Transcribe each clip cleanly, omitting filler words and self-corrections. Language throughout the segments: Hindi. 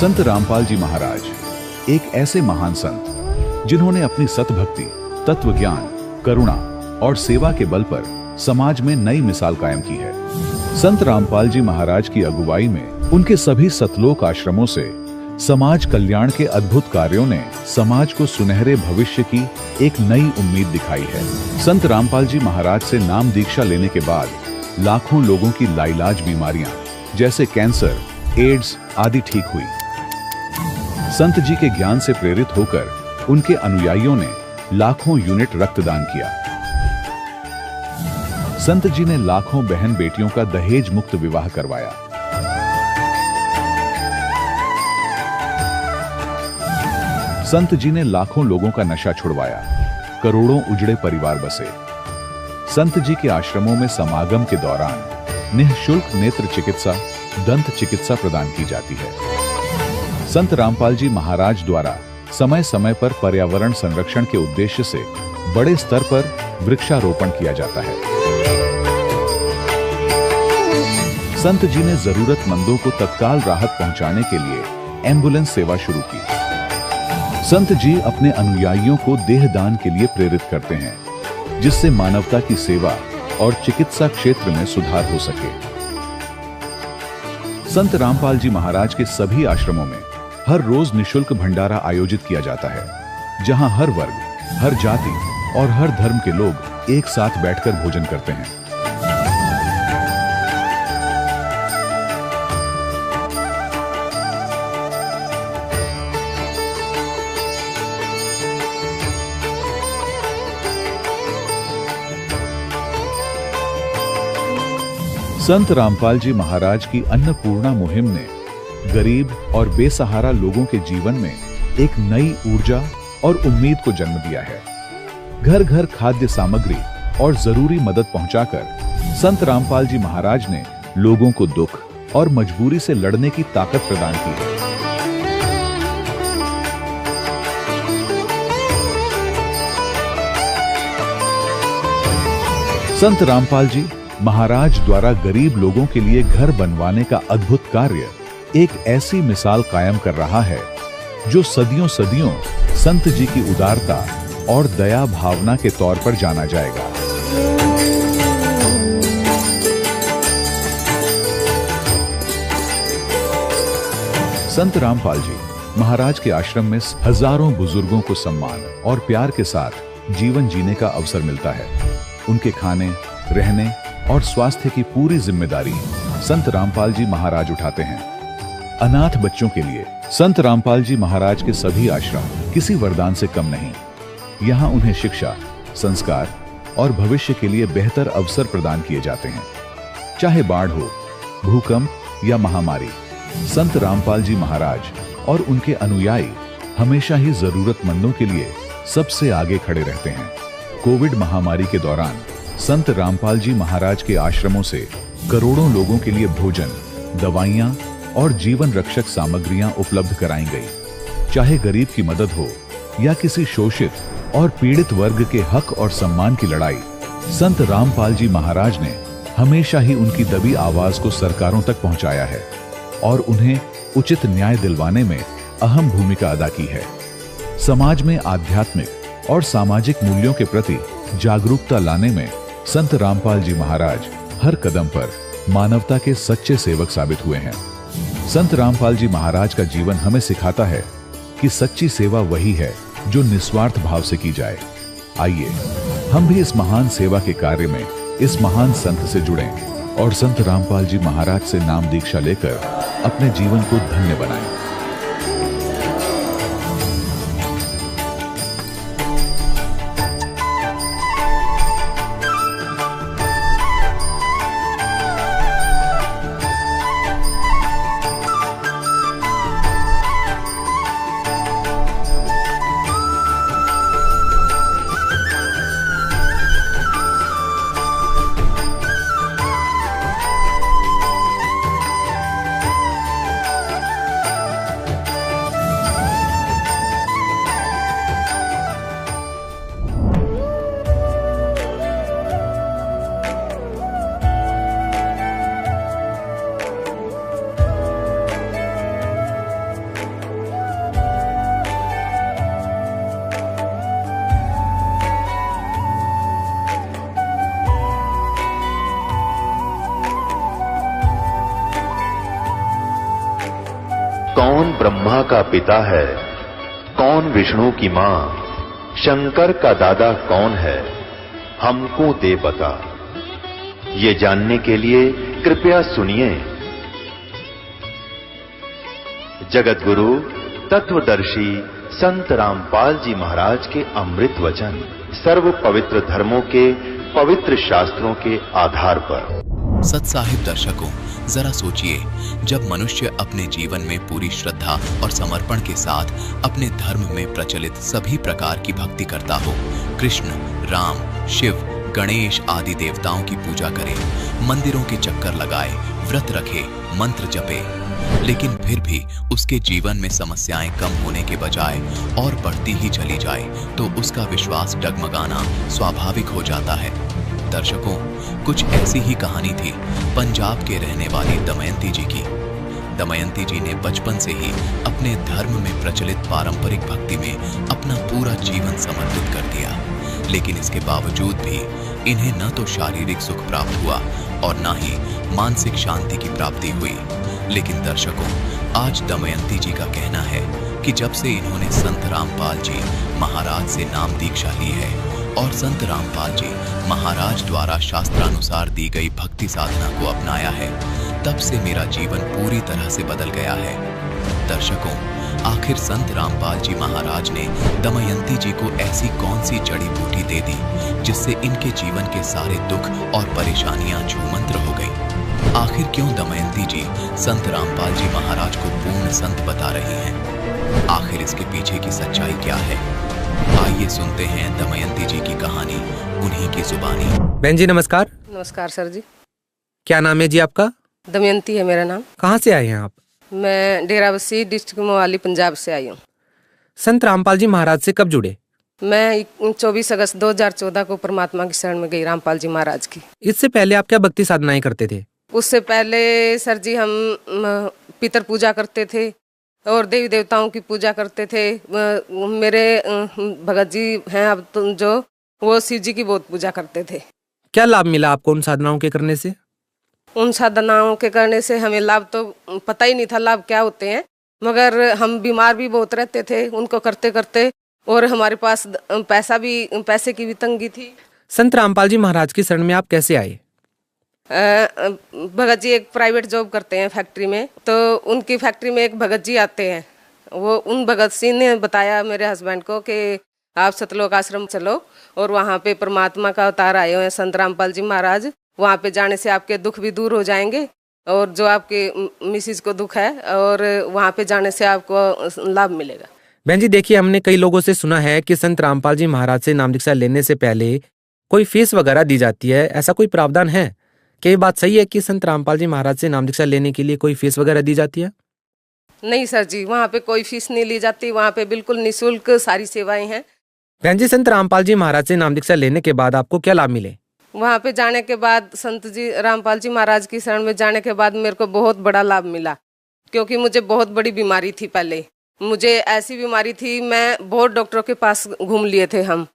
संत रामपाल जी महाराज एक ऐसे महान संत जिन्होंने अपनी सतभक्ति, तत्व ज्ञान, करुणा और सेवा के बल पर समाज में नई मिसाल कायम की है। संत रामपाल जी महाराज की अगुवाई में उनके सभी सतलोक आश्रमों से समाज कल्याण के अद्भुत कार्यों ने समाज को सुनहरे भविष्य की एक नई उम्मीद दिखाई है। संत रामपाल जी महाराज से नाम दीक्षा लेने के बाद लाखों लोगों की लाइलाज बीमारियां जैसे कैंसर, एड्स आदि ठीक हुई। संत जी के ज्ञान से प्रेरित होकर उनके अनुयायियों ने लाखों यूनिट रक्तदान किया। संत जी ने लाखों बहन बेटियों का दहेज मुक्त विवाह करवाया। संत जी ने लाखों लोगों का नशा छुड़वाया, करोड़ों उजड़े परिवार बसे। संत जी के आश्रमों में समागम के दौरान निःशुल्क नेत्र चिकित्सा, दंत चिकित्सा प्रदान की जाती है। संत रामपाल जी महाराज द्वारा समय समय पर पर्यावरण संरक्षण के उद्देश्य से बड़े स्तर पर वृक्षारोपण किया जाता है। संत जी ने जरूरतमंदों को तत्काल राहत पहुंचाने के लिए एम्बुलेंस सेवा शुरू की। संत जी अपने अनुयायियों को देहदान के लिए प्रेरित करते हैं, जिससे मानवता की सेवा और चिकित्सा क्षेत्र में सुधार हो सके। संत रामपाल जी महाराज के सभी आश्रमों में हर रोज निःशुल्क भंडारा आयोजित किया जाता है, जहां हर वर्ग, हर जाति और हर धर्म के लोग एक साथ बैठकर भोजन करते हैं। संत रामपाल जी महाराज की अन्नपूर्णा मुहिम ने गरीब और बेसहारा लोगों के जीवन में एक नई ऊर्जा और उम्मीद को जन्म दिया है। घर घर खाद्य सामग्री और जरूरी मदद पहुंचाकर संत रामपाल जी महाराज ने लोगों को दुख और मजबूरी से लड़ने की ताकत प्रदान की है। संत रामपाल जी महाराज द्वारा गरीब लोगों के लिए घर बनवाने का अद्भुत कार्य एक ऐसी मिसाल कायम कर रहा है जो सदियों सदियों संत जी की उदारता और दया भावना के तौर पर जाना जाएगा। संत रामपाल जी महाराज के आश्रम में हजारों बुजुर्गों को सम्मान और प्यार के साथ जीवन जीने का अवसर मिलता है। उनके खाने, रहने और स्वास्थ्य की पूरी जिम्मेदारी संत रामपाल जी महाराज उठाते हैं। अनाथ बच्चों के लिए संत रामपाल जी महाराज के सभी आश्रम किसी वरदान से कम नहीं। यहाँ उन्हें शिक्षा, संस्कार और भविष्य के लिए बेहतर अवसर प्रदान किए जाते हैं। चाहे बाढ़ हो, भूकंप या महामारी, संत रामपाल जी महाराज और उनके अनुयायी हमेशा ही जरूरतमंदों के लिए सबसे आगे खड़े रहते हैं। कोविड महामारी के दौरान संत रामपाल जी महाराज के आश्रमों से करोड़ों लोगों के लिए भोजन, दवाइयां और जीवन रक्षक सामग्रियां उपलब्ध कराई गई। चाहे गरीब की मदद हो या किसी शोषित और पीड़ित वर्ग के हक और सम्मान की लड़ाई, संत रामपाल जी महाराज ने हमेशा ही उनकी दबी आवाज को सरकारों तक पहुंचाया है और उन्हें उचित न्याय दिलवाने में अहम भूमिका अदा की है। समाज में आध्यात्मिक और सामाजिक मूल्यों के प्रति जागरूकता लाने में संत रामपाल जी महाराज हर कदम पर मानवता के सच्चे सेवक साबित हुए हैं। संत रामपाल जी महाराज का जीवन हमें सिखाता है कि सच्ची सेवा वही है जो निस्वार्थ भाव से की जाए। आइए हम भी इस महान सेवा के कार्य में इस महान संत से जुड़ें और संत रामपाल जी महाराज से नाम दीक्षा लेकर अपने जीवन को धन्य बनाएं। कौन ब्रह्मा का पिता है, कौन विष्णु की मां, शंकर का दादा कौन है, हमको दे बता। ये जानने के लिए कृपया सुनिए। जगत गुरु तत्वदर्शी संत रामपाल जी महाराज के अमृत वचन सर्व पवित्र धर्मों के पवित्र शास्त्रों के आधार पर। सत्साहिब दर्शकों, जरा सोचिए, जब मनुष्य अपने जीवन में पूरी श्रद्धा और समर्पण के साथ अपने धर्म में प्रचलित सभी प्रकार की भक्ति करता हो, कृष्ण, राम, शिव, गणेश आदि देवताओं की पूजा करे, मंदिरों के चक्कर लगाए, व्रत रखे, मंत्र जपे, लेकिन फिर भी उसके जीवन में समस्याएं कम होने के बजाय और बढ़ती ही चली जाए, तो उसका विश्वास डगमगाना स्वाभाविक हो जाता है। दर्शकों, कुछ ऐसी ही कहानी थी पंजाब के रहने वाली दमयंती जी की। दमयंती जी ने बचपन से ही अपने धर्म में प्रचलित पारंपरिक भक्ति में अपना पूरा जीवन समर्पित कर दिया, लेकिन इसके बावजूद भी इन्हें न तो शारीरिक सुख प्राप्त हुआ और न ही मानसिक शांति की प्राप्ति हुई। लेकिन दर्शकों, आज दमयंती जी का कहना है कि जब से इन्होंने संत रामपाल जी महाराज से नाम दीक्षा ली है और संत रामपाल जी महाराज द्वारा शास्त्रानुसार दी गई भक्ति साधना को अपनाया है, तब से मेरा जीवन पूरी तरह से बदल गया है। दर्शकों, आखिर संत रामपाल जी महाराज ने दमयंती जी को ऐसी कौन सी जड़ी बूटी दे दी जिससे इनके जीवन के सारे दुख और परेशानियां छूमंत्र हो गई? आखिर क्यों दमयंती जी संत रामपाल जी महाराज को पूर्ण संत बता रही हैं? आखिर इसके पीछे की सच्चाई क्या है? आइए सुनते हैं दमयंती जी की कहानी उन्हीं की जुबानी। बहन जी नमस्कार। नमस्कार सर जी। क्या नाम है जी आपका? दमयंती है मेरा नाम। कहाँ से आए हैं आप? मैं डेराबस्सी डिस्ट्रिक्ट मोहाली पंजाब से आई हूँ। संत रामपाल जी महाराज से कब जुड़े? मैं 24 अगस्त 2014 को परमात्मा की शरण में गई रामपाल जी महाराज की। इससे पहले आप क्या भक्ति साधनाएं करते थे? उससे पहले सर जी हम पितर पूजा करते थे और देवी देवताओं की पूजा करते थे। मेरे भगत जी हैं अब तो जो, वो शिव जी की बहुत पूजा करते थे। क्या लाभ मिला आपको उन साधनाओं के करने से? उन साधनाओं के करने से हमें लाभ तो पता ही नहीं था लाभ क्या होते हैं, मगर हम बीमार भी बहुत रहते थे उनको करते करते, और हमारे पास पैसे की भी तंगी थी। संत रामपाल जी महाराज की शरण में आप कैसे आए? भगत जी एक प्राइवेट जॉब करते हैं फैक्ट्री में, तो उनकी फैक्ट्री में एक भगत जी आते हैं। वो उन भगत सिंह ने बताया मेरे हस्बैंड को कि आप सतलोक आश्रम चलो और वहाँ पे परमात्मा का अवतार आए हुए हैं संत रामपाल जी महाराज, वहाँ पे जाने से आपके दुख भी दूर हो जाएंगे और जो आपके मिसिज को दुख है, और वहाँ पे जाने से आपको लाभ मिलेगा। बहन जी देखिए, हमने कई लोगों से सुना है कि संत रामपाल जी महाराज से नाम दीक्षा लेने से पहले कोई फीस वगैरह दी जाती है, ऐसा कोई प्रावधान है? क्या ये बात सही है कि संत रामपाल जी महाराज से नाम दीक्षा लेने के लिए कोई फीस वगैरह दी जाती है? नहीं सर जी, वहाँ पे कोई फीस नहीं ली जाती, वहाँ पे बिल्कुल निःशुल्क सारी सेवाएं हैं। बहन जी, संत रामपाल जी महाराज से नाम दीक्षा लेने के बाद आपको क्या लाभ मिले? वहाँ पे जाने के बाद, संत जी रामपाल जी महाराज की शरण में जाने के बाद मेरे को बहुत बड़ा लाभ मिला, क्योंकि मुझे बहुत बड़ी बीमारी थी। पहले मुझे ऐसी बीमारी थी, मैं बहुत डॉक्टरों के पास घूम लिए थे हम।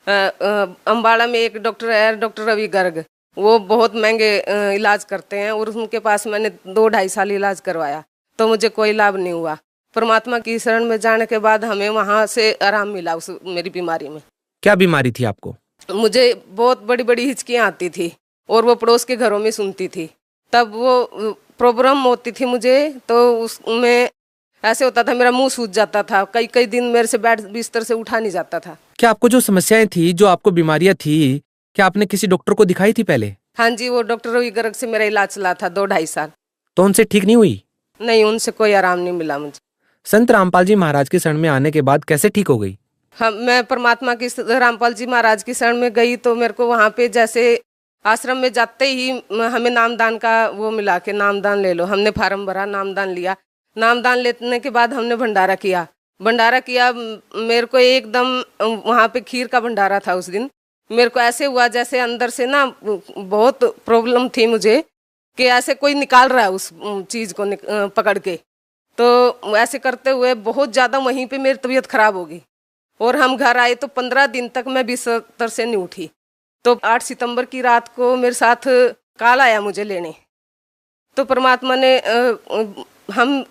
अम्बाड़ा में एक डॉक्टर है, डॉक्टर रवि गर्ग, वो बहुत महंगे इलाज करते हैं, और उनके पास मैंने 2-2.5 साल इलाज करवाया तो मुझे कोई लाभ नहीं हुआ। परमात्मा की शरण में जाने के बाद हमें वहाँ से आराम मिला उस मेरी बीमारी में। क्या बीमारी थी आपको? मुझे बहुत बड़ी बड़ी हिचकियाँ आती थी और वो पड़ोस के घरों में सुनती थी, तब वो प्रॉब्लम होती थी मुझे, तो उसमें ऐसे होता था मेरा मुंह सूज जाता था, कई कई दिन मेरे से बेड बिस्तर से उठा नहीं जाता था। क्या आपको जो समस्याएं थी, जो आपको बीमारियां थी, क्या आपने किसी डॉक्टर को दिखाई थी पहले? हाँ जी, वो डॉक्टर रवि गर्ग से मेरा इलाज चला था 2-2.5 साल। तो उनसे ठीक नहीं हुई? नहीं, उनसे कोई आराम नहीं मिला मुझे। संत रामपाल जी महाराज की शरण में आने के बाद कैसे ठीक हो गई? हाँ, मैं परमात्मा की रामपाल जी महाराज की शरण में गई तो मेरे को वहाँ पे जैसे आश्रम में जाते ही हमें नामदान का वो मिला के नामदान ले लो। हमने फार्म भरा, नामदान लिया। नामदान लेने के बाद हमने भंडारा किया। मेरे को एकदम वहाँ पे खीर का भंडारा था उस दिन। मेरे को ऐसे हुआ जैसे अंदर से ना बहुत प्रॉब्लम थी मुझे, कि ऐसे कोई निकाल रहा है उस चीज़ को पकड़ के। तो ऐसे करते हुए बहुत ज़्यादा वहीं पे मेरी तबीयत खराब हो गई, और हम घर आए तो 15 दिन तक मैं बिस्तर से नहीं उठी। तो 8 सितंबर की रात को मेरे साथ काल आया मुझे लेने। तो परमात्मा ने हम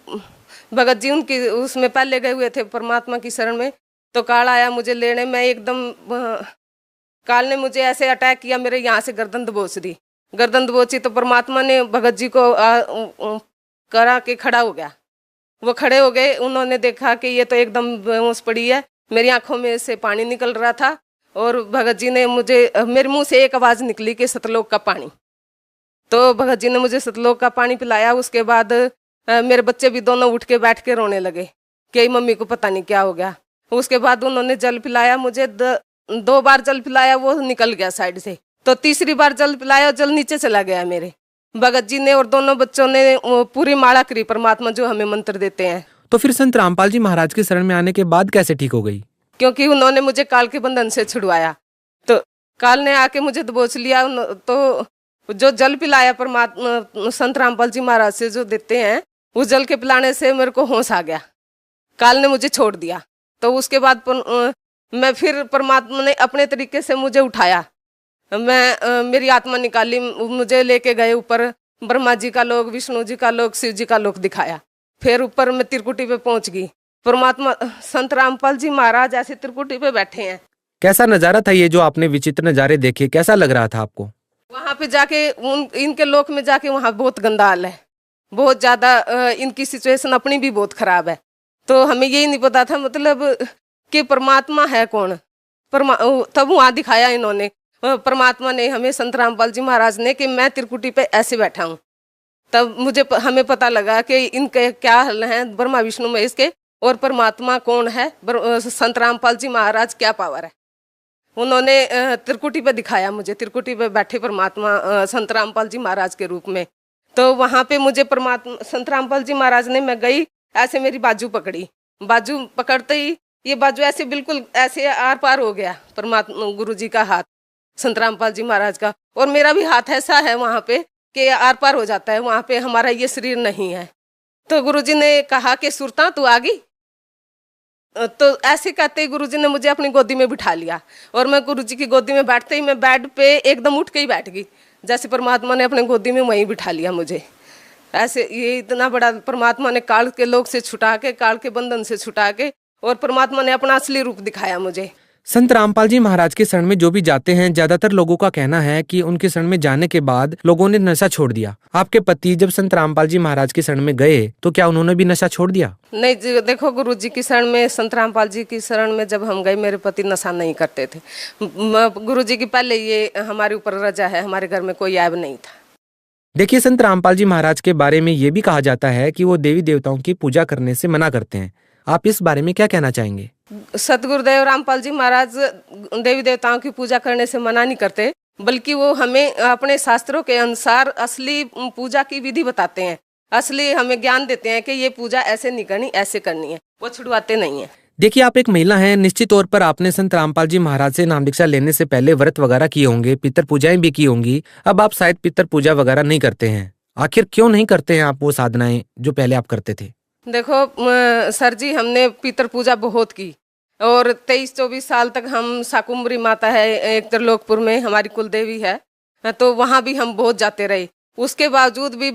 भगत जी उनकी उसमें पहले गए हुए थे परमात्मा की शरण में। तो काल आया मुझे लेने, मैं एकदम काल ने मुझे ऐसे अटैक किया, मेरे यहाँ से गर्दन दबोच दी। गर्दन दबोची तो परमात्मा ने भगत जी को करा के खड़ा हो गया। वो खड़े हो गए, उन्होंने देखा कि ये तो एकदम बेहोश पड़ी है। मेरी आंखों में से पानी निकल रहा था और भगत जी ने मुझे, मेरे मुंह से एक आवाज़ निकली कि सतलोक का पानी। तो भगत जी ने मुझे सतलोक का पानी पिलाया। उसके बाद मेरे बच्चे भी दोनों उठ के बैठ के रोने लगे कि मम्मी को पता नहीं क्या हो गया। उसके बाद उन्होंने जल पिलाया मुझे, 2 बार जल पिलाया, वो निकल गया साइड से। तो तीसरी बार जल पिलाया, जल नीचे चला गया मेरे। भगत जी ने और दोनों बच्चों ने पूरी माला करी परमात्मा जो हमें मंत्र देते हैं। तो फिर संत रामपाल जी महाराज की शरण में आने के बाद कैसे ठीक हो गई? क्योंकि उन्होंने मुझे काल के बंधन से छुड़वाया। तो काल ने आके मुझे दबोच लिया। तो जो जल पिलाया परमात्मा संत रामपाल जी महाराज से जो देते हैं, उस जल के पिलाने से मेरे को होश आ गया। काल ने मुझे छोड़ दिया। तो उसके बाद मैं फिर परमात्मा ने अपने तरीके से मुझे उठाया। मेरी आत्मा निकाली, मुझे लेके गए ऊपर। ब्रह्मा जी का लोक, विष्णु जी का लोक, शिव जी का लोक दिखाया। फिर ऊपर मैं त्रिकुटी पे पहुंच गई। परमात्मा संत रामपाल जी महाराज ऐसे त्रिकुटी पे बैठे हैं। कैसा नजारा था ये जो आपने विचित्र नजारे देखे, कैसा लग रहा था आपको? वहां पे जाके इनके लोक में जाके वहां बहुत गंदा हाल है, बहुत ज्यादा। इनकी सिचुएशन अपनी भी बहुत खराब है। तो हमें यही नहीं पता था मतलब कि परमात्मा है कौन। तब वहां दिखाया इन्होंने, परमात्मा ने हमें, संत रामपाल जी महाराज ने, कि मैं त्रिकुटी पे ऐसे बैठा हूँ। तब हमें पता लगा कि इनके क्या हल हैं, ब्रह्मा विष्णु महेश के, और परमात्मा कौन है, संत रामपाल जी महाराज क्या पावर है। उन्होंने त्रिकुटी पे दिखाया मुझे, त्रिकुटी पे बैठे परमात्मा संत रामपाल जी महाराज के रूप में। तो वहां पे मुझे परमात्मा संत रामपाल जी महाराज ने, मैं गई ऐसे, मेरी बाजू पकड़ी। बाजू पकड़ते ही ये बाजू ऐसे बिल्कुल ऐसे आर पार हो गया परमात्मा गुरु जी का हाथ, संत रामपाल जी महाराज का। और मेरा भी हाथ ऐसा है वहां पे कि आर पार हो जाता है। वहां पे हमारा ये शरीर नहीं है। तो गुरु जी ने कहा कि सुरता तू आ गई। तो ऐसे कहते ही गुरुजी ने मुझे अपनी गोदी में बिठा लिया। और मैं गुरुजी की गोदी में बैठते ही मैं बेड पे एकदम उठ के ही बैठ गई, जैसे परमात्मा ने अपने गोदी में वहीं बिठा लिया मुझे। ऐसे ये इतना बड़ा परमात्मा ने काल के लोक से छुटा के, काल के बंधन से छुटा के, और परमात्मा ने अपना असली रूप दिखाया मुझे। संत रामपाल जी महाराज के शरण में जो भी जाते हैं, ज्यादातर लोगों का कहना है कि उनके शरण में जाने के बाद लोगों ने नशा छोड़ दिया। आपके पति जब संत रामपाल जी महाराज के शरण में गए तो क्या उन्होंने भी नशा छोड़ दिया? नहीं जी, देखो गुरु जी की शरण में, संत रामपाल जी की शरण में जब हम गए, मेरे पति नशा नहीं करते थे। गुरु जी की पहले ये हमारे ऊपर रजा है, हमारे घर में कोई ऐब नहीं था। देखिए, संत रामपाल जी महाराज के बारे में ये भी कहा जाता है कि वो देवी देवताओं की पूजा करने से मना करते हैं। आप इस बारे में क्या कहना चाहेंगे? सतगुरुदेव रामपाल जी महाराज देवी देवताओं की पूजा करने से मना नहीं करते, बल्कि वो हमें अपने शास्त्रों के अनुसार असली पूजा की विधि बताते हैं, असली हमें ज्ञान देते हैं कि ये पूजा ऐसे नहीं करनी, ऐसे करनी है। वो छुड़वाते नहीं है। देखिए, आप एक महिला हैं, निश्चित तौर पर आपने संत रामपाल जी महाराज से नाम दीक्षा लेने से पहले व्रत वगैरह किए होंगे, पितर पूजाएं भी की होंगी। अब आप शायद पितर पूजा वगैरह नहीं करते हैं। आखिर क्यों नहीं करते हैं आप वो साधनाएं जो पहले आप करते थे? देखो सर जी, हमने पितर पूजा बहुत की और 23-24 साल तक हम शाकुंभरी माता है एक त्रिलोकपुर में, हमारी कुलदेवी है, तो वहाँ भी हम बहुत जाते रहे। उसके बावजूद भी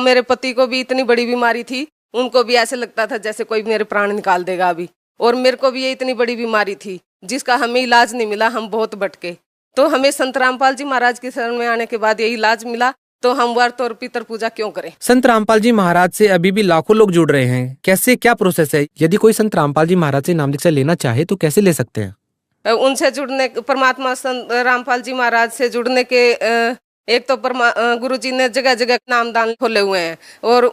मेरे पति को भी इतनी बड़ी बीमारी थी, उनको भी ऐसे लगता था जैसे कोई मेरे प्राण निकाल देगा अभी। और मेरे को भी ये इतनी बड़ी बीमारी थी जिसका हमें इलाज नहीं मिला, हम बहुत भटके। तो हमें संत रामपाल जी महाराज की शरण में आने के बाद ये इलाज मिला, तो हम व्रत और पितर पूजा क्यों करें। संत रामपाल जी महाराज से अभी भी लाखों लोग जुड़ रहे हैं। कैसे, क्या प्रोसेस है? यदि कोई संत रामपाल जी महाराज से नाम दीक्षा लेना चाहे तो कैसे ले सकते हैं? उनसे जुड़ने, परमात्मा संत रामपाल जी महाराज से जुड़ने के एक तो गुरु जी ने जगह जगह नामदान खोले हुए हैं और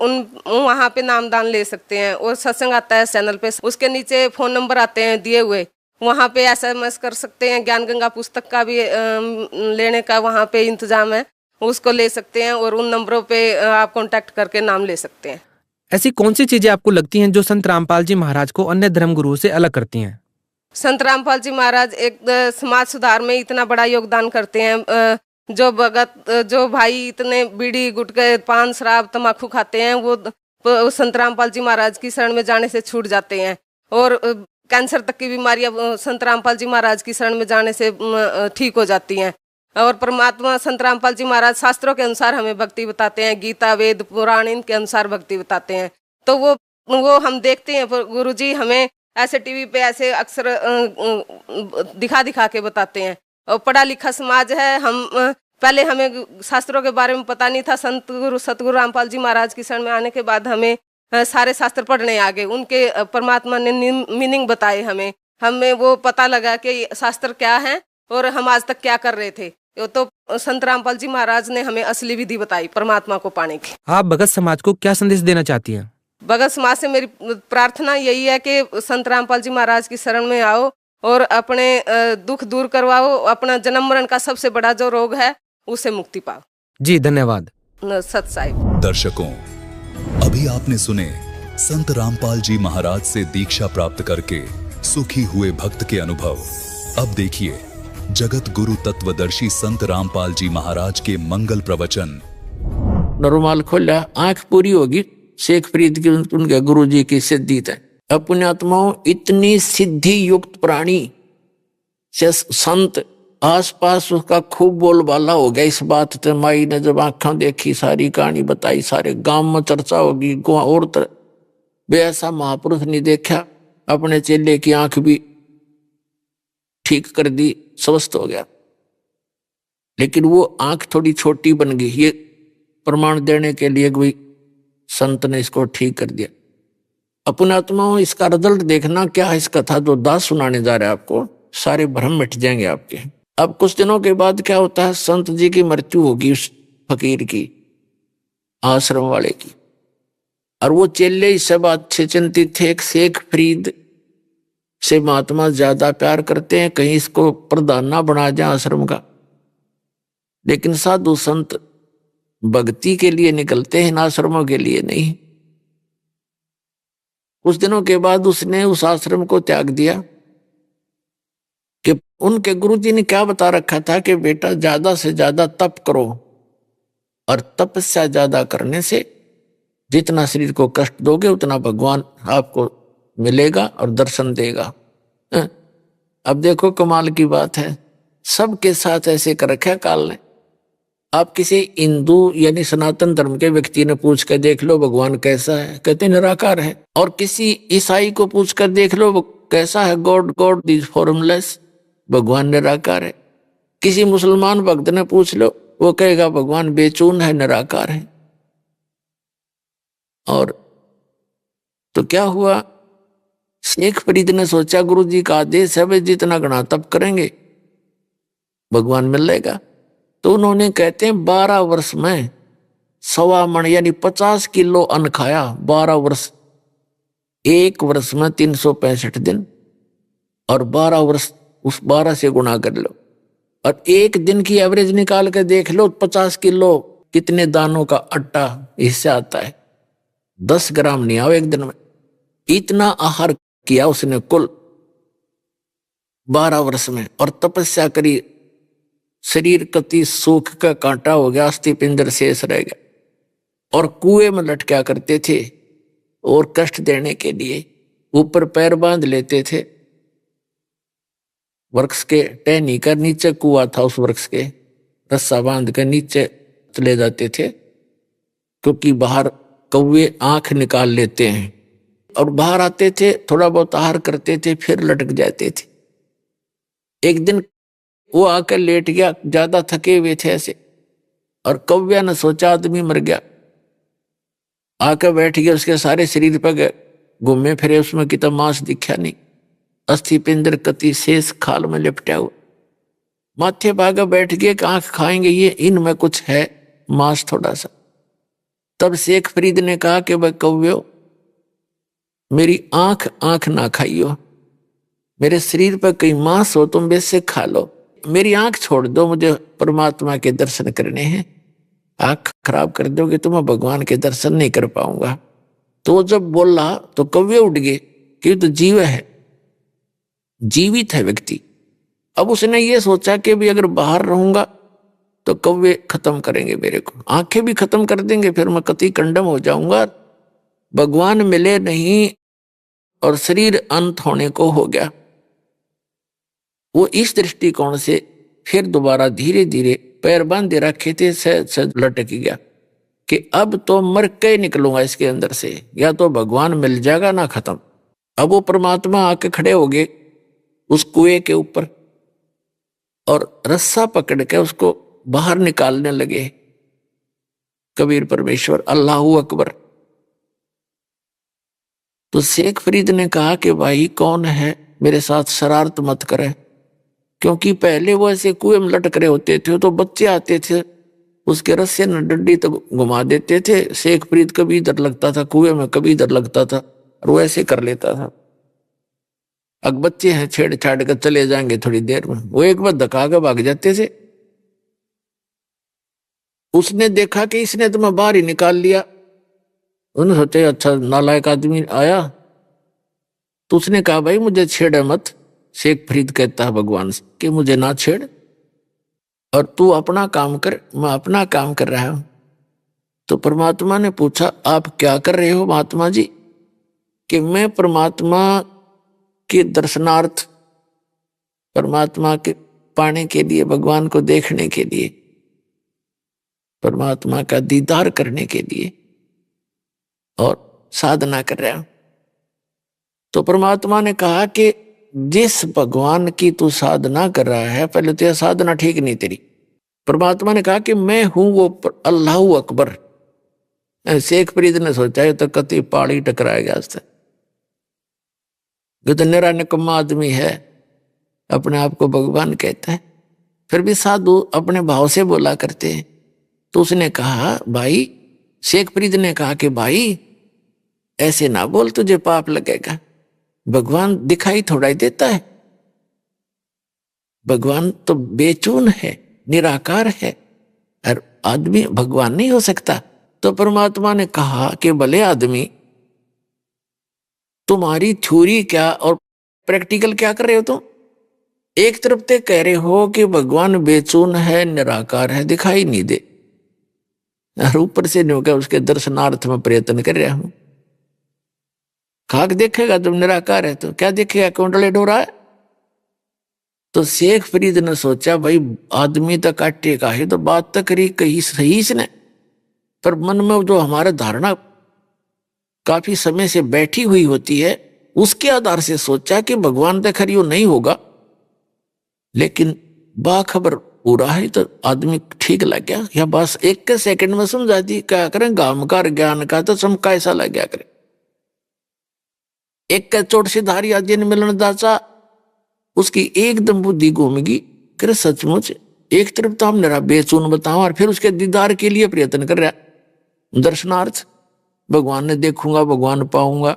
वहाँ पे नामदान ले सकते हैं। और सत्संग आता है चैनल पे, उसके नीचे फोन नंबर आते हैं दिए हुए, वहाँ पे SMS कर सकते हैं। ज्ञान गंगा पुस्तक का भी लेने का वहाँ पे इंतजाम है, उसको ले सकते हैं। और उन नंबरों पे आप कांटेक्ट करके नाम ले सकते हैं। ऐसी कौन सी चीजें आपको लगती हैं जो संत रामपाल जी महाराज को अन्य धर्म गुरुओं से अलग करती हैं? संत रामपाल जी महाराज एक समाज सुधार में इतना बड़ा योगदान करते हैं। जो भगत, जो भाई इतने बीड़ी गुटखे पान शराब तम्बाकू खाते हैं, वो संत रामपाल जी महाराज की शरण में जाने से छूट जाते हैं। और कैंसर तक की बीमारियां संत रामपाल जी महाराज की शरण में जाने से ठीक हो जाती हैं। और परमात्मा संत रामपाल जी महाराज शास्त्रों के अनुसार हमें भक्ति बताते हैं, गीता वेद पुराण इनके अनुसार भक्ति बताते हैं। तो वो वो हम देखते हैं, पर गुरुजी हमें ऐसे टीवी पे ऐसे अक्सर दिखा दिखा के बताते हैं। और पढ़ा लिखा समाज है, हम पहले हमें शास्त्रों के बारे में पता नहीं था। सतगुरु रामपाल जी महाराज की शरण में आने के बाद हमें सारे शास्त्र पढ़ने आ गए। उनके परमात्मा ने मीनिंग बताए हमें वो पता लगा कि शास्त्र क्या है और हम आज तक क्या कर रहे थे। तो संत रामपाल जी महाराज ने हमें असली विधि बताई परमात्मा को पाने की। आप भगत समाज को क्या संदेश देना चाहती हैं? भगत समाज से मेरी प्रार्थना यही है कि संत रामपाल जी महाराज की शरण में आओ और अपने दुख दूर करवाओ, अपना जन्म मरण का सबसे बड़ा जो रोग है उससे मुक्ति पाओ। जी धन्यवाद। सत साहिब। दर्शकों, अभी आपने सुने संत रामपाल जी महाराज से दीक्षा प्राप्त करके सुखी हुए भक्त के अनुभव। अब देखिए जगत गुरु तत्वदर्शी संत रामपाल जी महाराज के मंगल प्रवचन। नरुमाल खोला, आंख पूरी होगी। शेख फरीद की उनके गुरु जी की सिद्धि है। अपने आत्माओं, इतनी सिद्धि युक्त प्राणी से संत आसपास उसका खूब बोलबाला हो गया। इस बात से माई ने जब आंखों देखी, सारी कहानी बताई, सारे गांव में चर्चा होगी। और वे ऐसा महापुरुष नहीं देखा। अपने चेले की आंख भी ठीक कर दी, स्वस्थ हो गया। लेकिन वो आंख थोड़ी छोटी बन गई। ये प्रमाण देने के लिए कोई संत ने इसको ठीक कर दिया। अपने आत्माओं, इसका रिजल्ट देखना क्या है। इस कथा जो दास सुनाने जा रहे हैं आपको, सारे भ्रम मिट जाएंगे आपके। अब कुछ दिनों के बाद क्या होता है, संत जी की मृत्यु होगी, उस फकीर की, आश्रम वाले की। और वो चेले इससे बात से चिंतित थे। एक शेख फरीद से महात्मा ज्यादा प्यार करते हैं, कहीं इसको प्रधान ना बना जाए आश्रम का। लेकिन साधु संत भक्ति के लिए निकलते हैं, आश्रमों के लिए नहीं। कुछ दिनों के बाद उसने उस आश्रम को त्याग दिया। कि उनके गुरुजी ने क्या बता रखा था कि बेटा ज्यादा से ज्यादा तप करो, और तपस्या ज्यादा करने से जितना शरीर को कष्ट दोगे उतना भगवान आपको मिलेगा और दर्शन देगा। अब देखो कमाल की बात है, सबके साथ ऐसे कर रखा काल ने। आप किसी हिंदू यानी सनातन धर्म के व्यक्ति ने पूछ कर देख लो भगवान कैसा है, कहते निराकार है। और किसी ईसाई को पूछ कर देख लो कैसा है, गॉड गॉड इज फॉर्मलेस, भगवान निराकार है। किसी मुसलमान भक्त ने पूछ लो, वो कहेगा भगवान बेचून है, निराकार है। और तो क्या हुआ, शेख फरीद ने सोचा गुरु जी का आदेश है, वे जितना गणा तप करेंगे भगवान मिलेगा। तो उन्होंने कहते हैं 12 वर्ष में 1.25 मन यानी 50 किलो अन्न खाया। 12 वर्ष, एक वर्ष में 365 दिन, और 12 वर्ष उस 12 से गुणा कर लो, और एक दिन की एवरेज निकाल के देख लो 50 किलो कितने दानों का आटा इससे आता है। 10 ग्राम नहीं आओ एक दिन में। इतना आहार किया उसने कुल 12 वर्ष में, और तपस्या करी। शरीर कति सूख का कांटा हो गया, अस्थि पिंजर शेष रह गया। और कुएं में लटका करते थे, और कष्ट देने के लिए ऊपर पैर बांध लेते थे। वृक्ष के टहनी कर नीचे कुआं था, उस वृक्ष के रस्सा बांध कर नीचे चले जाते थे, क्योंकि बाहर कौवे आंख निकाल लेते हैं। और बाहर आते थे, थोड़ा बहुत आहार करते थे, फिर लटक जाते थे। एक दिन वो आकर लेट गया, ज्यादा थके हुए थे ऐसे, और कौव्या ने सोचा आदमी मर गया। आकर बैठ गया, उसके सारे शरीर पर घूमे फिरे, उसमें कितना मांस दिखा नहीं। अस्थि पिंजर कति शेष खाल में लिपटा हुआ। माथे भागा बैठ गए कि आंख खाएंगे ये, इनमें कुछ है मांस थोड़ा सा। तब शेख फरीद ने कहा कि भाई कौव्यो, मेरी आंख आंख ना खाइयो, मेरे शरीर पर कहीं मांस हो तुम वैसे खा लो, मेरी आंख छोड़ दो, मुझे परमात्मा के दर्शन करने हैं। आंख खराब कर दोगे तो मैं भगवान के दर्शन नहीं कर पाऊंगा। तो जब बोला तो कौवे उठ गए कि तो जीव है, जीवित है व्यक्ति। अब उसने ये सोचा कि भी अगर बाहर रहूंगा तो कौवे खत्म करेंगे मेरे को, आंखें भी खत्म कर देंगे, फिर मैं कति कंडम हो जाऊंगा, भगवान मिले नहीं, और शरीर अंत होने को हो गया। वो इस दृष्टिकोण से फिर दोबारा धीरे धीरे पैर बांधे रखे थे, सहज लटक गया कि अब तो मर के निकलूंगा इसके अंदर से, या तो भगवान मिल जाएगा ना खत्म। अब वो परमात्मा आके खड़े हो गए उस कुएं के ऊपर और रस्सा पकड़ के उसको बाहर निकालने लगे। कबीर परमेश्वर अल्लाहू अकबर। तो शेख फरीद ने कहा कि भाई कौन है, मेरे साथ शरारत मत करे, क्योंकि पहले वो ऐसे कुएं में लटक रहे होते थे तो बच्चे आते थे उसके रस्से न डंडी तो घुमा देते थे। शेख फरीद कभी इधर लगता था कुएं में, कभी इधर लगता था और वो ऐसे कर लेता था। अब बच्चे हैं छेड़छाड़ कर चले जाएंगे थोड़ी देर में, वो एक बार धक्का के भाग जाते थे। उसने देखा कि इसने तो मैं बाहर ही निकाल लिया। उन्होंने सोचा अच्छा नालायक आदमी आया, तो उसने कहा भाई मुझे छेड़े मत। शेख फरीद कहता है भगवान से कि मुझे ना छेड़ और तू अपना काम कर, मैं अपना काम कर रहा हूं। तो परमात्मा ने पूछा आप क्या कर रहे हो महात्मा जी? कि मैं परमात्मा के दर्शनार्थ, परमात्मा के पाने के लिए, भगवान को देखने के लिए, परमात्मा का दीदार करने के लिए और साधना कर रहा हूं। तो परमात्मा ने कहा कि जिस भगवान की तू साधना कर रहा है, पहले तो यह साधना ठीक नहीं तेरी। परमात्मा ने कहा कि मैं हूं वो अल्लाहू अकबर। शेख फरीद ने सोचा ये तो कति पहाड़ी टकराएगा आज तक, तो निरा निकम्मा आदमी है, अपने आप को भगवान कहता है, फिर भी साधु अपने भाव से बोला करते हैं। तो उसने कहा भाई, शेख फरीद ने कहा कि भाई ऐसे ना बोल, तुझे पाप लगेगा। भगवान दिखाई थोड़ा ही देता है, भगवान तो बेचून है, निराकार है, और आदमी भगवान नहीं हो सकता। तो परमात्मा ने कहा कि भले आदमी, तुम्हारी थ्योरी क्या और प्रैक्टिकल क्या कर रहे हो तुम? एक तरफ ते कह रहे हो कि भगवान बेचून है, निराकार है, दिखाई नहीं दे, और ऊपर से नहीं होगा उसके दर्शनार्थ में प्रयत्न कर रहा हूं। खाक देखेगा तुम निराकार है तो क्या देखेगा, कुंडले डोरा है? तो शेख फरीद ने सोचा भाई आदमी तो काटे का है, तो बात तो करी कही सही इसने, पर मन में जो हमारा धारणा काफी समय से बैठी हुई होती है उसके आधार से सोचा कि भगवान तो खरी नहीं होगा, लेकिन बाखबर हो रहा है तो आदमी ठीक लग गया, या बस एक के सेकंड में समझा दी। क्या करें, गामकार ज्ञान का तो चमका ऐसा लग गया करे। एक का चोट से धारी आदि ने मिलन दाचा, उसकी एकदम बुद्धि घूमेगी, करे सचमुच एक तरफ तो हम निरा बेचून बताओ और फिर उसके दीदार के लिए प्रयत्न कर रहा, दर्शनार्थ भगवान ने देखूंगा, भगवान पाऊंगा,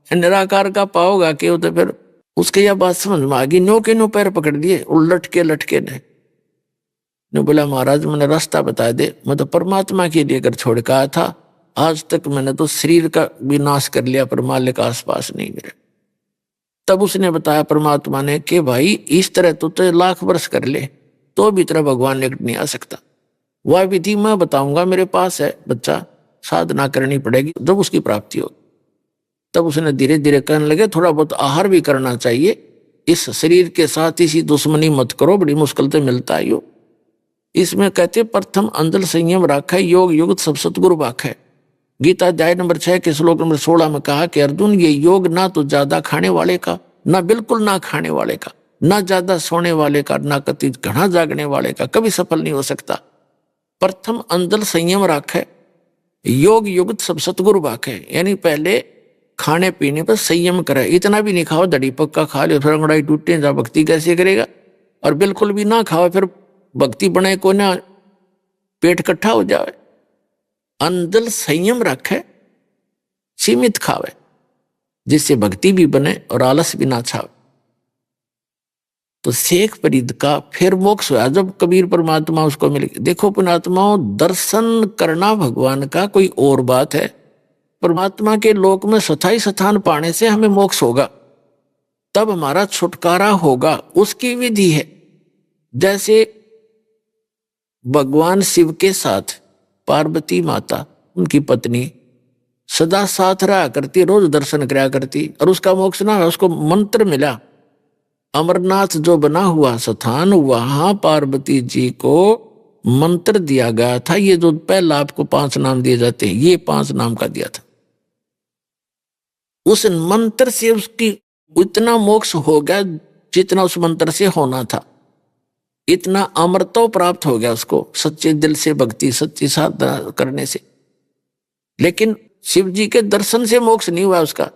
निराकार का पाओगा कि तो फिर उसके यह बात समझ में आ गई। नो के नो पैर पकड़ दिए और लटके ने बोला महाराज मैंने रास्ता बता दे, मैं तो परमात्मा के लिए कर छोड़ के आया था, आज तक मैंने तो शरीर का विनाश कर लिया पर मालिक आसपास नहीं मेरे। तब उसने बताया परमात्मा ने कि भाई इस तरह तो लाख वर्ष कर ले तो भी तरह भगवान निकट नहीं आ सकता। वह विधि मैं बताऊंगा, मेरे पास है बच्चा, साधना करनी पड़ेगी, जब उसकी प्राप्ति होगी। तब उसने धीरे धीरे कहने लगे थोड़ा बहुत आहार भी करना चाहिए, इस शरीर के साथ इसी दुश्मनी मत करो, बड़ी मुश्किल से मिलता है यो। इसमें कहते प्रथम अंदर संयम राखा, योग युक्त सब सतगुरु बाखै। गीता अध्याय नंबर 6 के श्लोक नंबर 16 में कहा कि अर्जुन ये योग ना तो ज्यादा खाने वाले का, ना बिल्कुल ना खाने वाले का, ना ज्यादा सोने वाले का, ना कति घना जागने वाले का कभी सफल नहीं हो सकता। प्रथम अंदर संयम राखै, योग युक्त सब सतगुरु बाखै, यानी पहले खाने पीने पर संयम करे। इतना भी नहीं खाओ दड़ी पक्का खा लो फिर अंगड़ाई टूटे, जा भक्ति कैसे करेगा? और बिल्कुल भी ना खाओ फिर भक्ति बने को ना, पेट इकट्ठा हो जाए। अंदर संयम रखे, सीमित खावे, जिससे भक्ति भी बने और आलस भी ना छावे। तो शेख फरीद का फिर मोक्ष हुआ जब कबीर परमात्मा उसको मिल गए। देखो पुणात्माओं, दर्शन करना भगवान का कोई और बात है, परमात्मा के लोक में स्थायी स्थान पाने से हमें मोक्ष होगा, तब हमारा छुटकारा होगा, उसकी विधि है। जैसे भगवान शिव के साथ पार्वती माता उनकी पत्नी सदा साथ रहा करती, रोज दर्शन कराया करती, और उसका मोक्ष ना, उसको मंत्र मिला। अमरनाथ जो बना हुआ स्थान, वहां पार्वती जी को मंत्र दिया गया था। ये जो पहला आपको 5 नाम दिए जाते हैं, ये 5 नाम का दिया था। उस मंत्र से उसकी इतना मोक्ष हो गया जितना उस मंत्र से होना था। इतना अमरत्व प्राप्त हो गया उसको सच्चे दिल से भक्ति, सच्ची साधना करने से। लेकिन शिव जी के दर्शन से मोक्ष नहीं हुआ उसका।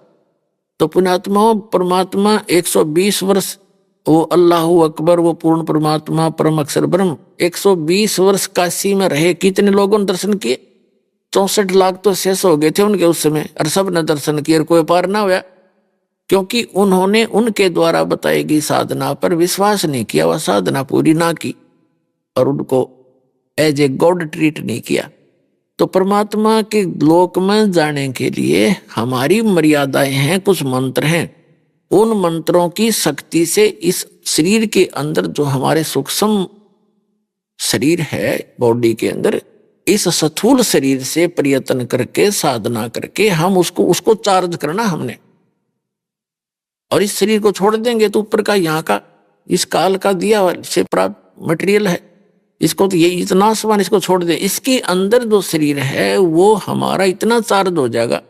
तो पुण्यात्मा परमात्मा 120 वर्ष वो अल्लाह अकबर, वो पूर्ण परमात्मा परम अक्षर ब्रह्म 120 वर्ष काशी में रहे। कितने लोगों ने दर्शन किए? 64 लाख तो शेष हो गए थे उनके उस समय, और सब ने दर्शन किए और कोई पार ना हुआ, क्योंकि उन्होंने उनके द्वारा बताई गई साधना पर विश्वास नहीं किया, वह साधना पूरी ना की और उनको एज ए गॉड ट्रीट नहीं किया। तो परमात्मा के लोक में जाने के लिए हमारी मर्यादाएं हैं, कुछ मंत्र हैं। उन मंत्रों की शक्ति से इस शरीर के अंदर जो हमारे सूक्ष्म शरीर है बॉडी के अंदर, इस स्थूल शरीर से प्रयत्न करके साधना करके हम उसको चार्ज करना हमने। और इस शरीर को छोड़ देंगे तो ऊपर का यहाँ का इस काल का दिया से प्राप्त मटेरियल है, इसको तो ये इतना समान इसको छोड़ दे, इसके अंदर जो शरीर है वो हमारा इतना चार्ज हो जाएगा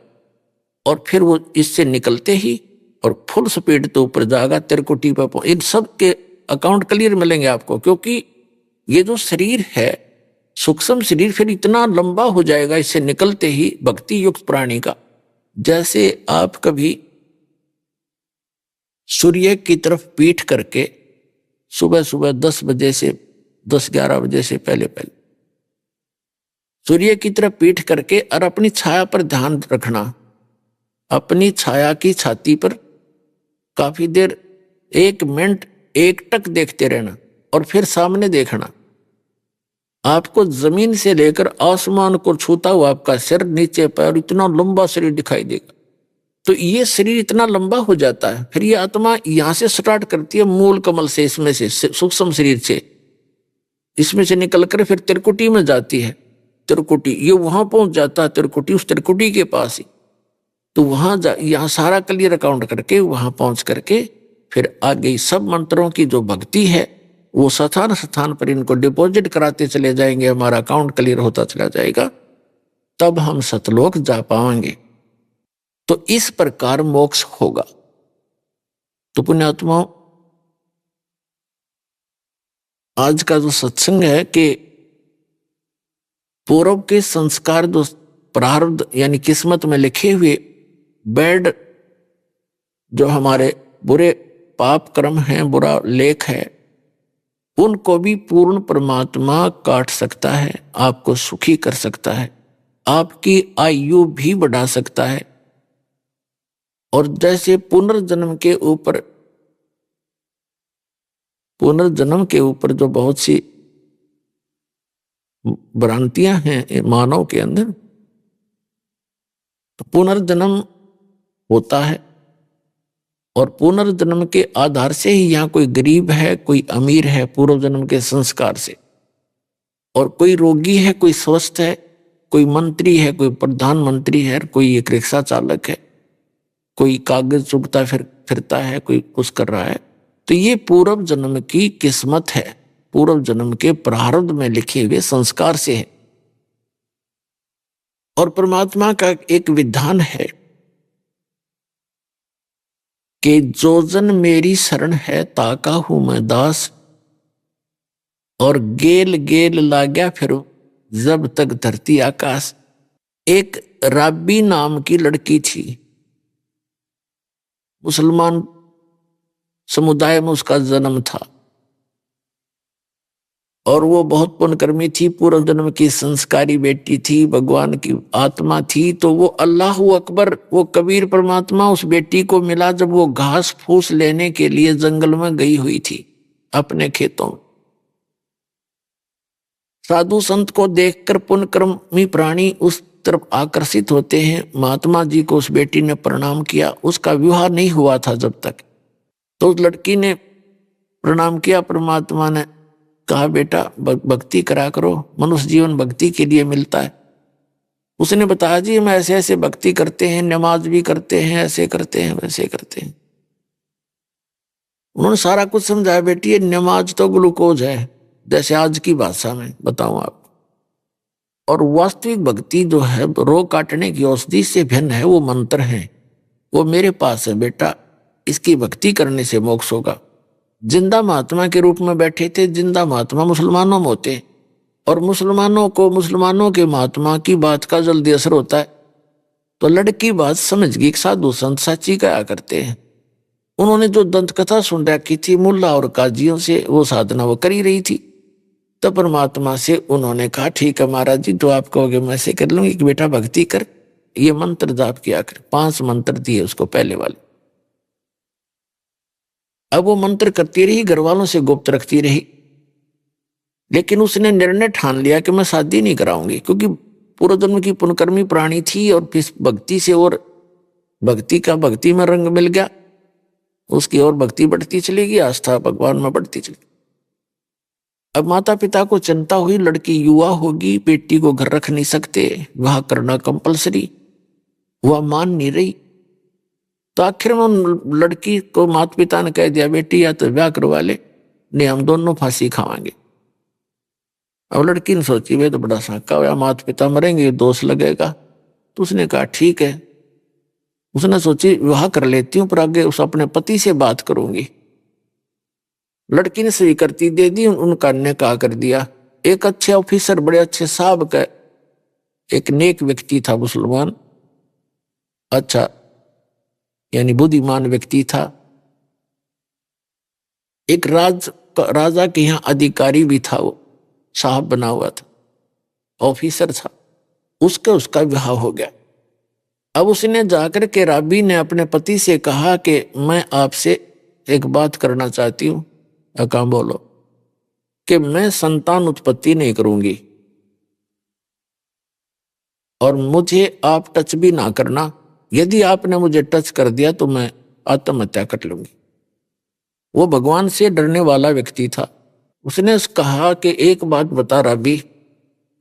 और फिर वो इससे निकलते ही और फुल स्पीड तो ऊपर जाएगा तिरकुटी पर। इन सब के अकाउंट क्लियर मिलेंगे आपको, क्योंकि ये जो शरीर है सूक्ष्म शरीर फिर इतना लंबा हो जाएगा इससे निकलते ही भक्ति युक्त प्राणी का। जैसे आप कभी सूर्य की तरफ पीठ करके सुबह सुबह 10 बजे से 10-11 बजे से पहले सूर्य की तरफ पीठ करके और अपनी छाया पर ध्यान रखना, अपनी छाया की छाती पर काफी देर 1 मिनट एकटक देखते रहना और फिर सामने देखना। आपको जमीन से लेकर आसमान को छूता हुआ आपका सिर, नीचे पैर, इतना लंबा शरीर दिखाई देगा। तो ये शरीर इतना लंबा हो जाता है, फिर ये आत्मा यहां से स्टार्ट करती है मूल कमल से, इसमें से सूक्ष्म शरीर से, इसमें से निकलकर फिर त्रिकुटी में जाती है। त्रिकुटी ये वहां पहुंच जाता है, त्रिकुटी उस त्रिकुटी के पास ही। तो वहां यहाँ सारा क्लियर अकाउंट करके वहां पहुंच करके फिर आगे सब मंत्रों की जो भक्ति है वो स्थान स्थान पर इनको डिपॉजिट कराते चले जाएंगे, हमारा अकाउंट क्लियर होता चला जाएगा, तब हम सतलोक जा पाएंगे। तो इस प्रकार मोक्ष होगा। तो पुण्यात्माओं, आज का जो सत्संग है कि पूर्व के संस्कार जो प्रारब्ध यानी किस्मत में लिखे हुए बैड जो हमारे बुरे पाप कर्म हैं, बुरा लेख है, उनको भी पूर्ण परमात्मा काट सकता है, आपको सुखी कर सकता है, आपकी आयु भी बढ़ा सकता है। और जैसे पुनर्जन्म के ऊपर जो बहुत सी भ्रांतियां हैं मानव के अंदर, तो पुनर्जन्म होता है और पुनर्जन्म के आधार से ही यहाँ कोई गरीब है, कोई अमीर है पूर्व जन्म के संस्कार से, और कोई रोगी है, कोई स्वस्थ है, कोई मंत्री है, कोई प्रधानमंत्री है, कोई एक रिक्शा चालक है, कोई कागज चुगता फिरता है, कोई कुछ कर रहा है। तो ये पूर्व जन्म की किस्मत है, पूर्व जन्म के प्रारब्ध में लिखे हुए संस्कार से है। और परमात्मा का एक विधान है कि जो जन मेरी शरण है ताका हूं मैं दास, और गेल गेल लाग्या फिरो जब तक धरती आकाश। एक राबी नाम की लड़की थी, मुसलमान समुदाय में उसका जन्म था, और वो बहुत पुण्यकर्मी थी, पूर्व जन्म की संस्कारी बेटी थी, भगवान की आत्मा थी। तो वो अल्लाह अकबर, वो कबीर परमात्मा उस बेटी को मिला जब वो घास फूस लेने के लिए जंगल में गई हुई थी अपने खेतों में। साधु संत को देखकर पुण्यकर्मी प्राणी उस तरफ आकर्षित होते हैं। महात्मा जी को उस बेटी ने प्रणाम किया, उसका विवाह नहीं हुआ था जब तक। तो उस लड़की ने प्रणाम किया, परमात्मा ने कहा बेटा भक्ति करा करो, मनुष्य जीवन भक्ति के लिए मिलता है। उसने बताया जी हम ऐसे ऐसे भक्ति करते हैं, नमाज भी करते हैं, ऐसे करते हैं वैसे करते हैं। उन्होंने सारा कुछ समझाया, बेटी ये नमाज तो ग्लूकोज है, जैसे आज की भाषा में बताऊं आप। और वास्तविक भक्ति जो है रोग काटने की औषधि से भिन्न है, वो मंत्र है, वो मेरे पास है बेटा, इसकी भक्ति करने से मोक्ष होगा। जिंदा महात्मा के रूप में बैठे थे। जिंदा महात्मा मुसलमानों में होते हैं, और मुसलमानों को मुसलमानों के महात्मा की बात का जल्दी असर होता है। तो लड़की बात समझ गई, साधु संत सच्ची कहा करते हैं। उन्होंने जो दंत कथा सुन रखी थी मुल्ला और काजियों से, वो साधना वो कर ही रही थी। तो परमात्मा से उन्होंने कहा ठीक है महाराज जी, जो आप कहोगे मैं से कर लूंगी कि बेटा भक्ति कर, ये मंत्र जाप किया कर। 5 मंत्र दिए उसको पहले वाले। अब वो मंत्र करती रही, घर वालों से गुप्त रखती रही, लेकिन उसने निर्णय ठान लिया कि मैं शादी नहीं कराऊंगी, क्योंकि पूर्व जन्म की पुण्यकर्मी प्राणी थी और फिर भक्ति से और भक्ति में रंग मिल गया, उसकी और भक्ति बढ़ती चली गई, आस्था भगवान में बढ़ती चली। अब माता पिता को चिंता हुई, लड़की युवा होगी, बेटी को घर रख नहीं सकते, विवाह करना कंपलसरी, वह मान नहीं रही। तो आखिर में लड़की को माता पिता ने कह दिया बेटी या तो ब्याह करवा ले, नहीं हम दोनों फांसी खावांगे। अब लड़की ने सोची वे तो बड़ा साका हुआ, माता पिता मरेंगे, दोष लगेगा। तो उसने कहा ठीक है। उसने सोची विवाह कर लेती हूँ, पर आगे उस अपने पति से बात करूंगी। लड़की ने स्वीकृति दे दी, उनका निकाह कर दिया। एक अच्छे ऑफिसर, बड़े अच्छे साहब का एक नेक व्यक्ति था, मुसलमान, अच्छा यानी बुद्धिमान व्यक्ति था। एक राजा के यहाँ अधिकारी भी था, वो साहब बना हुआ था, ऑफिसर था। उसका विवाह हो गया। अब उसने जाकर के राबी ने अपने पति से कहा कि मैं आपसे एक बात करना चाहती हूँ। कहाँ बोलो? कि मैं संतान उत्पत्ति नहीं करूंगी और मुझे आप टच भी ना करना। यदि आपने मुझे टच कर दिया तो मैं आत्महत्या कर लूंगी। वो भगवान से डरने वाला व्यक्ति था। उसने कहा कि एक बात बता राबी,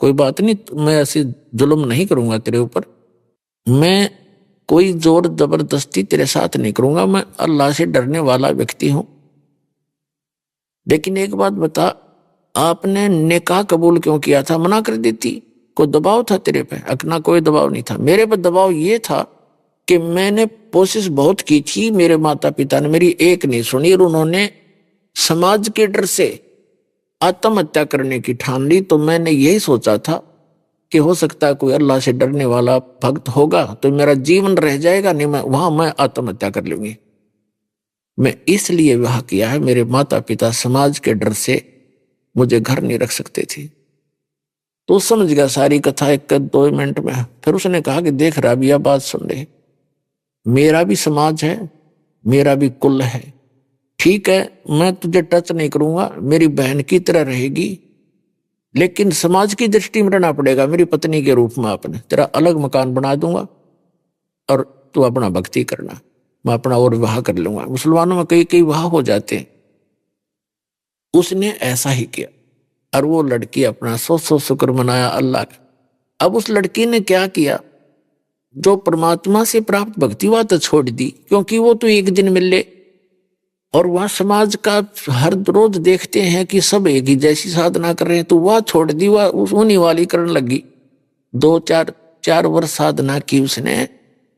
कोई बात नहीं, मैं ऐसे जुल्म नहीं करूंगा तेरे ऊपर, मैं कोई जोर जबरदस्ती तेरे साथ नहीं करूंगा, मैं अल्लाह से डरने वाला व्यक्ति हूं। लेकिन एक बात बता, आपने निकाह कबूल क्यों किया था? मना कर देती। कोई दबाव था तेरे पे? अकना कोई दबाव नहीं था। मेरे पर दबाव ये था कि मैंने कोशिश बहुत की थी, मेरे माता पिता ने मेरी एक नहीं सुनी और उन्होंने समाज के डर से आत्महत्या करने की ठान ली। तो मैंने यही सोचा था कि हो सकता है कोई अल्लाह से डरने वाला भक्त होगा तो मेरा जीवन रह जाएगा, नहीं मैं आत्महत्या कर लूंगी। मैं इसलिए विवाह किया है, मेरे माता पिता समाज के डर से मुझे घर नहीं रख सकते थे। तो समझ गया सारी कथा 1-2 मिनट में। फिर उसने कहा कि देख राबिया, बात सुन ले, मेरा भी समाज है, मेरा भी कुल है, ठीक है, मैं तुझे टच नहीं करूंगा, मेरी बहन की तरह रहेगी, लेकिन समाज की दृष्टि में रहना पड़ेगा मेरी पत्नी के रूप में। अपने तेरा अलग मकान बना दूंगा और तू अपना भक्ति करना, मैं अपना और विवाह कर लूंगा। मुसलमानों में कई विवाह हो जाते हैं। उसने ऐसा ही किया और वो लड़की अपना 100 शुक्र मनाया अल्लाह का। अब उस लड़की ने क्या किया, जो परमात्मा से प्राप्त भक्ति वह तो छोड़ दी, क्योंकि वो तो एक दिन मिल ले, और वह समाज का हर रोज देखते हैं कि सब एक ही जैसी साधना कर रहे हैं, तो वह छोड़ दी, वह उन्हीं वाली करने लगी। 2-4 वर्ष साधना की उसने।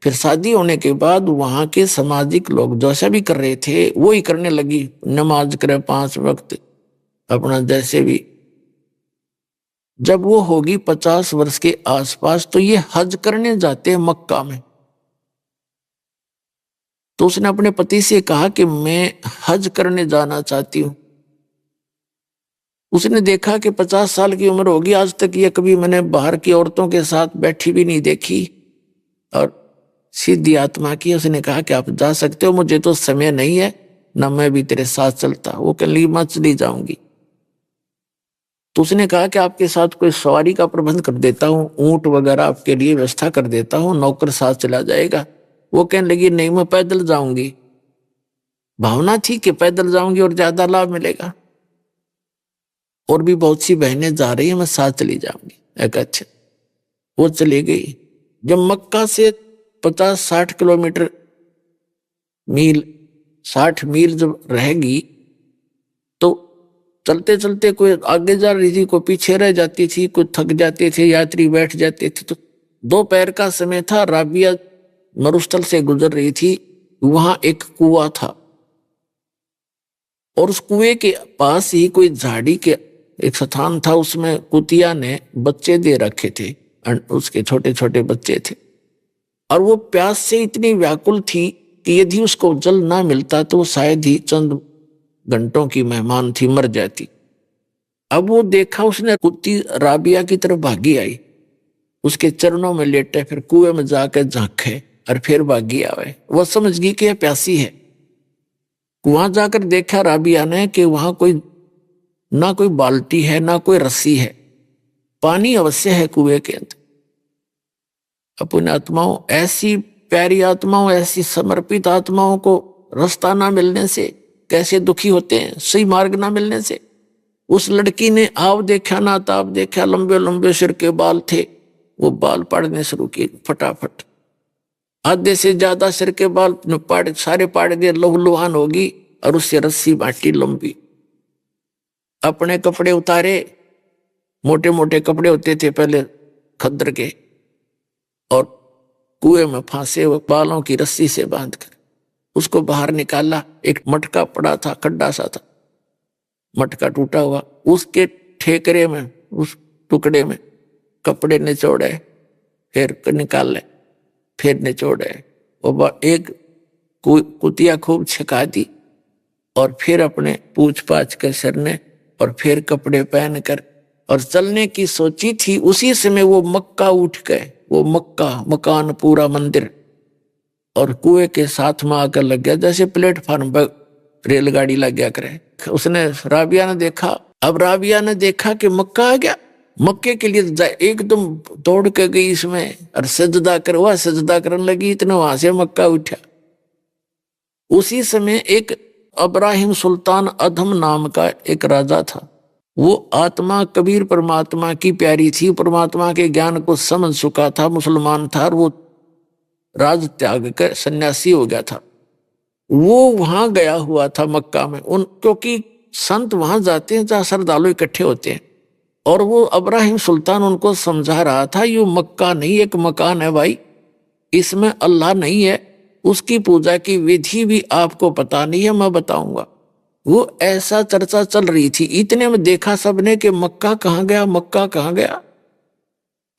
फिर शादी होने के बाद वहां के सामाजिक लोग जैसा भी कर रहे थे वो ही करने लगी। नमाज करे 5 वक्त, अपना जैसे भी। जब वो होगी 50 वर्ष के आसपास, तो ये हज करने जाते हैं मक्का में। तो उसने अपने पति से कहा कि मैं हज करने जाना चाहती हूं। उसने देखा कि 50 साल की उम्र होगी, आज तक ये कभी मैंने बाहर की औरतों के साथ बैठी भी नहीं देखी और सीधी आत्मा की। उसने कहा कि आप जा सकते हो, मुझे तो समय नहीं है, ना मैं भी तेरे साथ चलता। वो कह ली मैं चली जाऊंगी। तो उसने कहा कि आपके साथ कोई सवारी का प्रबंध कर देता हूँ, ऊंट वगैरह आपके लिए व्यवस्था कर देता हूँ, नौकर साथ चला जाएगा। वो कहने लगी नहीं, मैं पैदल जाऊंगी। भावना थी कि पैदल जाऊंगी और ज्यादा लाभ मिलेगा, और भी बहुत सी बहनें जा रही है, मैं साथ चली जाऊंगी। एक अच्छा, वो चली गई। जब मक्का से 50-60 किलोमीटर मील 60 मील जब रहेगी, तो चलते चलते कोई आगे जा रही थी, कोई पीछे रह जाती थी, कोई थक जाते थे यात्री, बैठ जाते थे। तो दोपहर का समय था, राबिया मरुस्थल से गुजर रही थी। वहां एक कुआं था और उस कुएं के पास ही कोई झाड़ी के एक स्थान था, उसमें कुतिया ने बच्चे दे रखे थे, उसके छोटे छोटे बच्चे थे। और वो प्यास से इतनी व्याकुल थी कि यदि उसको जल ना मिलता तो शायद ही चंद घंटों की मेहमान थी, मर जाती। अब वो देखा उसने, कुत्ती राबिया की तरफ भागी आई, उसके चरणों में लेटे, फिर कुएं में जाकर झांके और फिर भागी आवे। वो समझ गई कि यह प्यासी है। वहां जाकर देखा राबिया ने कि वहां कोई ना कोई बाल्टी है ना कोई रस्सी है, पानी अवश्य है कुएं के अंदर। अपने आत्माओं, ऐसी प्यारी आत्माओं, ऐसी समर्पित आत्माओं को रास्ता ना मिलने से कैसे दुखी होते हैं, सही मार्ग ना मिलने से। उस लड़की ने आव देखा ना ताप देखा, लंबे लंबे सिर के बाल थे, वो बाल पाड़ने शुरू किए फटाफट। आधे से ज्यादा सिर के बाल सारे पाड़ गए, लहूलुहान होगी, और उससे रस्सी बांटी लंबी। अपने कपड़े उतारे, मोटे मोटे कपड़े होते थे पहले खद्दर के, और कुएं में फांसे हुए बालों की रस्सी से बांधकर उसको बाहर निकाला। एक मटका पड़ा था, खड्डा सा था, मटका टूटा हुआ, उसके ठेकरे में, उस टुकड़े में कपड़े निचोड़े, फिर निकाले, फिर निचोड़े। और एक कुतिया खूब छिका दी, और फिर अपने पूछ पाछ के सरने, और फिर कपड़े पहनकर और चलने की सोची थी। उसी समय वो मक्का उठ गए, वो मक्का मकान पूरा मंदिर, और कुएं के साथ में आकर लग गया, जैसे प्लेटफार्म पर रेलगाड़ी लग गया करे। उसने, राबिया ने देखा। अब राबिया ने देखा कि मक्का आ गया। मक्के के लिए एकदम दौड़ के गई इसमें, और सजदा करवा, सजदा करने लगी, इतना वहां से मक्का उठा। उसी समय एक अब्राहिम सुल्तान अधम नाम का एक राजा था। वो आत्मा कबीर परमात्मा की प्यारी थी, परमात्मा के ज्ञान को समझ चुका था, मुसलमान था, और वो राज त्याग कर सन्यासी हो गया था। वो वहां गया हुआ था मक्का में, क्योंकि संत वहां जाते हैं जहां श्रद्धालु इकट्ठे होते हैं। और वो अब्राहिम सुल्तान उनको समझा रहा था, ये मक्का नहीं एक मकान है भाई, इसमें अल्लाह नहीं है, उसकी पूजा की विधि भी आपको पता नहीं है, मैं बताऊंगा। वो ऐसा चर्चा चल रही थी। इतने में देखा सबने कि मक्का कहाँ गया, मक्का कहाँ गया,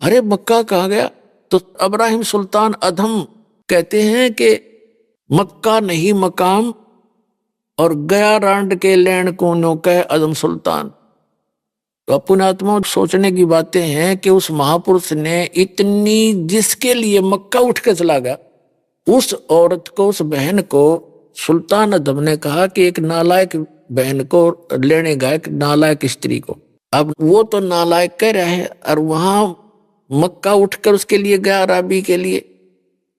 अरे मक्का कहाँ गया। तो अब्राहिम सुल्तान अधम कहते हैं कि मक्का नहीं मकाम, और गया रांड के लैंड कोनों का अधम सुल्तान। तो अपने आत्मा सोचने की बातें हैं कि उस महापुरुष ने इतनी, जिसके लिए मक्का उठ के चला गया, उस औरत को, उस बहन को सुल्तान अधम ने कहा कि एक नालायक बहन को लेने गया, एक नालायक स्त्री को। अब वो तो नालायक कह रहा है, और वहां मक्का उठकर उसके लिए गया, राबी के लिए।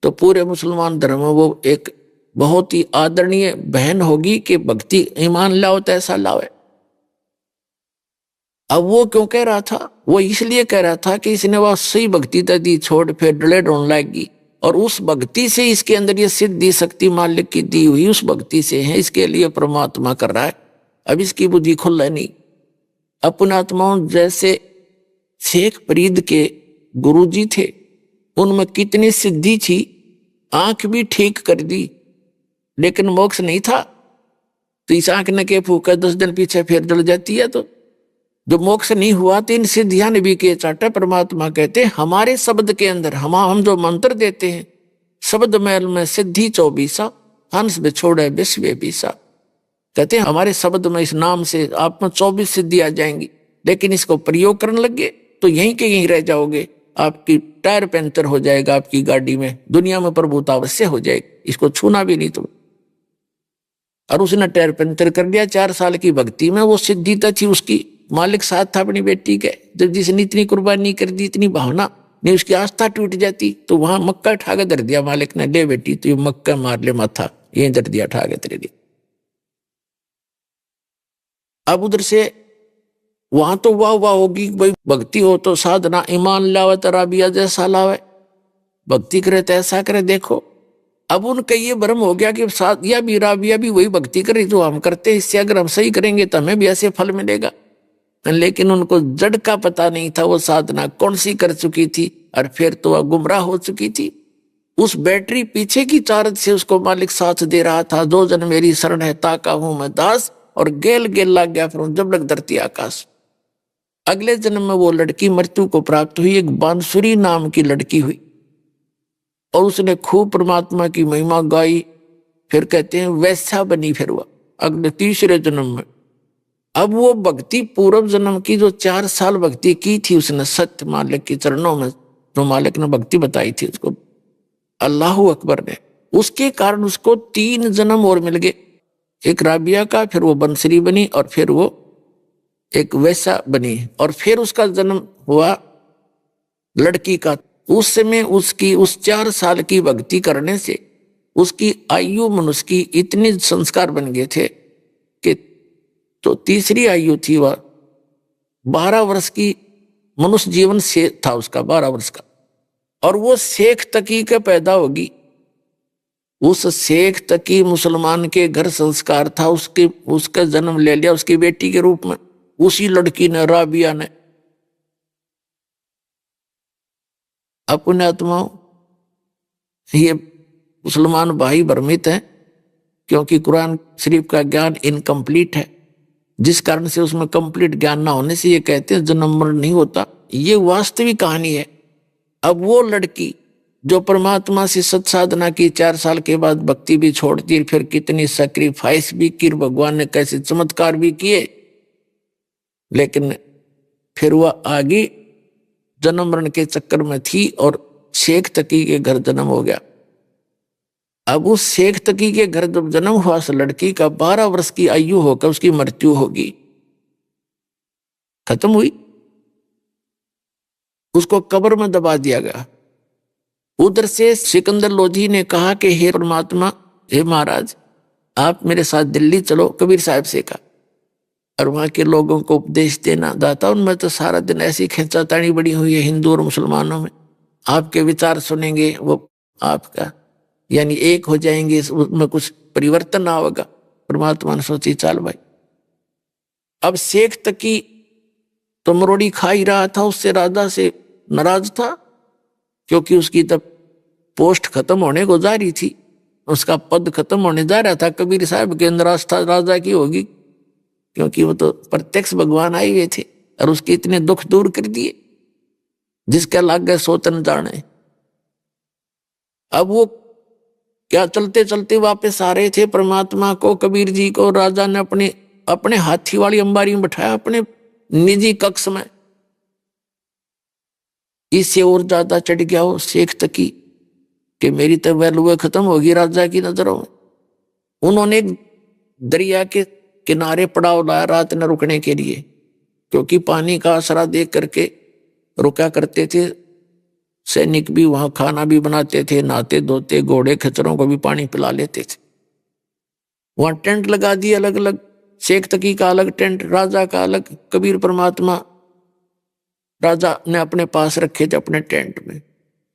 तो पूरे मुसलमान धर्म में वो एक बहुत ही आदरणीय बहन होगी कि भक्ति ईमान लाओ तो ऐसा लाओ। अब वो क्यों कह रहा था, वो इसलिए कह रहा था कि इसने वह सही भक्ति दी छोड़ फिर डले ढूंढ लाएगी, और उस भक्ति से इसके अंदर ये सिद्धि शक्ति मालिक की दी हुई उस भक्ति से है, इसके लिए परमात्मा कर रहा है। अब इसकी बुद्धि खुल नहीं। अपने आत्माओं, जैसे शेख फरीद के गुरुजी थे, उनमें कितनी सिद्धि थी, आंख भी ठीक कर दी, लेकिन मोक्ष नहीं था। तो इस आंख ने के फूका 10 दिन पीछे फिर जल जाती है। तो जो मोक्ष नहीं हुआ तो इन सिद्धियां ने भी किए चाटा। परमात्मा कहते हैं हमारे शब्द के अंदर हम जो मंत्र देते हैं, शब्द महल में सिद्धि 24, हंस बिछोड़े विश्व बीसा। कहते हैं हमारे शब्द में, इस नाम से आप में 24 सिद्धि आ जाएंगी, लेकिन इसको प्रयोग करने लगे तो यहीं के यहीं रह जाओगे। आपकी टायर पंचर हो जाएगा आपकी गाड़ी में, दुनिया में प्रभुता अवश्य हो जाएगी, इसको छूना भी नहीं तुम। और उसने टायर पंचर कर दिया 4 साल की भक्ति में। वो सिद्धि तो थी उसकी, मालिक साथ था अपनी बेटी के। जब जिसने इतनी कुर्बानी कर दी, इतनी भावना नहीं, उसकी आस्था टूट जाती, तो वहां मक्का उठा के धर दिया मालिक ने, ले बेटी तो ये मक्का मार ले माथा, यही धर दिया उठा के तेरे लिए। अब उधर से वहां तो वाह वाह होगी, भाई भक्ति हो तो साधना, ईमान लावे तो राबिया जैसा लावे, भक्ति करे तो ऐसा करे। देखो अब उनका ये भ्रम हो गया कि सादिया भी राबिया भी वही भक्ति कर रही जो हम करते, इससे अगर हम सही करेंगे तो हमें भी ऐसे फल मिलेगा। लेकिन उनको जड़ का पता नहीं था, वो साधना कौन सी कर चुकी थी और फिर तो वह गुमराह हो चुकी थी। उस बैटरी पीछे की चार्ज से उसको मालिक साथ दे रहा था। जो जन मेरी शरण है ताका हूं मैं दास, और गेल गेल लग गया फिर जब लग धरती आकाश। अगले जन्म में वो लड़की मृत्यु को प्राप्त हुई, एक बांसुरी नाम की लड़की हुई, और उसने खूब परमात्मा की महिमा गाई। फिर कहते हैं वैसा बनी फिर वह अगले तीसरे जन्म में। अब वो भक्ति पूर्व जन्म की जो 4 साल भक्ति की थी उसने सत्य मालिक के चरणों में, जो मालिक ने भक्ति बताई थी उसको, अल्लाहू अकबर ने, उसके कारण उसको 3 जन्म और मिल गए। एक राबिया का, फिर वो बंसरी बनी, और फिर वो एक वैसा बनी, और फिर उसका जन्म हुआ लड़की का। उस समय उसकी उस 4 साल की भक्ति करने से उसकी आयु मनुष्य की इतने संस्कार बन गए थे कि तो तीसरी आयु थी वह 12 वर्ष की, मनुष्य जीवन से था उसका 12 वर्ष का, और वो शेख तकी के पैदा होगी। उस शेख तकी मुसलमान के घर संस्कार था, उसका जन्म ले लिया उसकी बेटी के रूप में, उसी लड़की ने, राबिया ने। अपने आत्माओं, ये मुसलमान भाई भ्रमित हैं क्योंकि कुरान शरीफ का ज्ञान इनकम्प्लीट है, जिस कारण से उसमें कंप्लीट ज्ञान ना होने से ये कहते हैं जन्म मरण नहीं होता। ये वास्तविक कहानी है। अब वो लड़की जो परमात्मा से सत साधना की, 4 साल के बाद भक्ति भी छोड़ दी, फिर कितनी सैक्रिफाइस भी की, भगवान ने कैसे चमत्कार भी किए, लेकिन फिर वह आगे जन्म मरण के चक्कर में थी और शेख तकी के घर जन्म हो गया। अब उस शेख तकी के घर जब जन्म हुआ, उस लड़की का 12 वर्ष की आयु होकर उसकी मृत्यु होगी, खत्म हुई। उसको कब्र में दबा दिया गया। उधर से सिकंदर लोधी ने कहा कि हे परमात्मा, हे महाराज, आप मेरे साथ दिल्ली चलो, कबीर साहब से कहा, और वहां के लोगों को उपदेश देना। दाता उनमें तो सारा दिन ऐसी खींचातानी बड़ी हुई है हिंदू और मुसलमानों में, आपके विचार सुनेंगे, वो आपका यानी एक हो जाएंगे, उसमें कुछ परिवर्तन ना होगा। परमात्मा ने सोची चाल भाई। अब शेख तकी तो मरोड़ी खा ही रहा था, उससे राजा से नाराज था क्योंकि उसकी तब पोस्ट खत्म होने को जा रही थी, उसका पद खत्म होने जा रहा था। कबीर साहब के अंदर आस्था राजा की होगी क्योंकि वो तो प्रत्यक्ष भगवान आए हुए थे और उसके इतने दुख दूर कर दिए जिसका लाग गए सोतन जाने। अब वो क्या चलते चलते वापस आ रहे थे, परमात्मा को, कबीर जी को राजा ने अपने हाथी वाली अंबारी में बैठाया, अपने निजी कक्ष में। इससे और ज्यादा चढ़ गया वो शेख तकी कि मेरी तो वैल्यू खत्म होगी राजा की नजरों में। उन्होंने दरिया के किनारे पड़ाव लाया रात न रुकने के लिए, क्योंकि पानी का आसरा देख करके रुका करते थे। सैनिक भी वहां खाना भी बनाते थे, नहाते धोते, घोड़े खच्चरों को भी पानी पिला लेते थे। वहां टेंट लगा दिए अलग अलग, शेख तकी का अलग टेंट, राजा का अलग। कबीर परमात्मा राजा ने अपने पास रखे थे अपने टेंट में।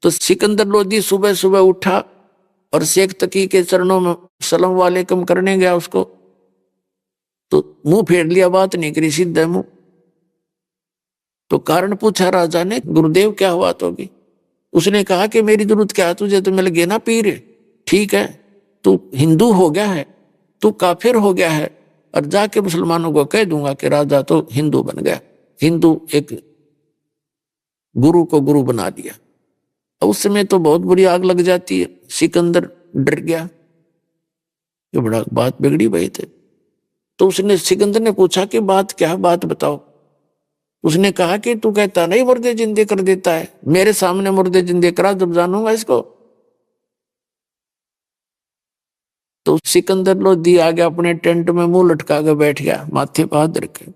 तो सिकंदर लोधी सुबह सुबह उठा और शेख तकी के चरणों में सलाम वालेकुम करने गया। उसको तो मुंह फेर लिया, बात नहीं करी, सीधा मुंह। तो कारण पूछा राजा ने, गुरुदेव क्या हुआ तो भी? उसने कहा कि मेरी जरूरत क्या है, तुझे तो मिल गए ना पीर, ठीक है, तू हिंदू हो गया है, तू काफिर हो गया है, और जाके मुसलमानों को कह दूंगा कि राजा तो हिंदू बन गया। हिंदू एक गुरु को गुरु बना दिया। उस समय तो बहुत बुरी आग लग जाती है। सिकंदर डर गया, ये बड़ा बात बिगड़ी भाई थे। तो उसने, सिकंदर ने पूछा कि बात क्या है, बात बताओ। उसने कहा कि तू कहता नहीं मुर्दे जिंदे कर देता है, मेरे सामने मुर्दे जिंदे करा, जब जानूंगा इसको। तो सिकंदर लोधी आ गया, अपने टेंट में मुंह लटका के बैठ गया, माथे पर हाथ रखे।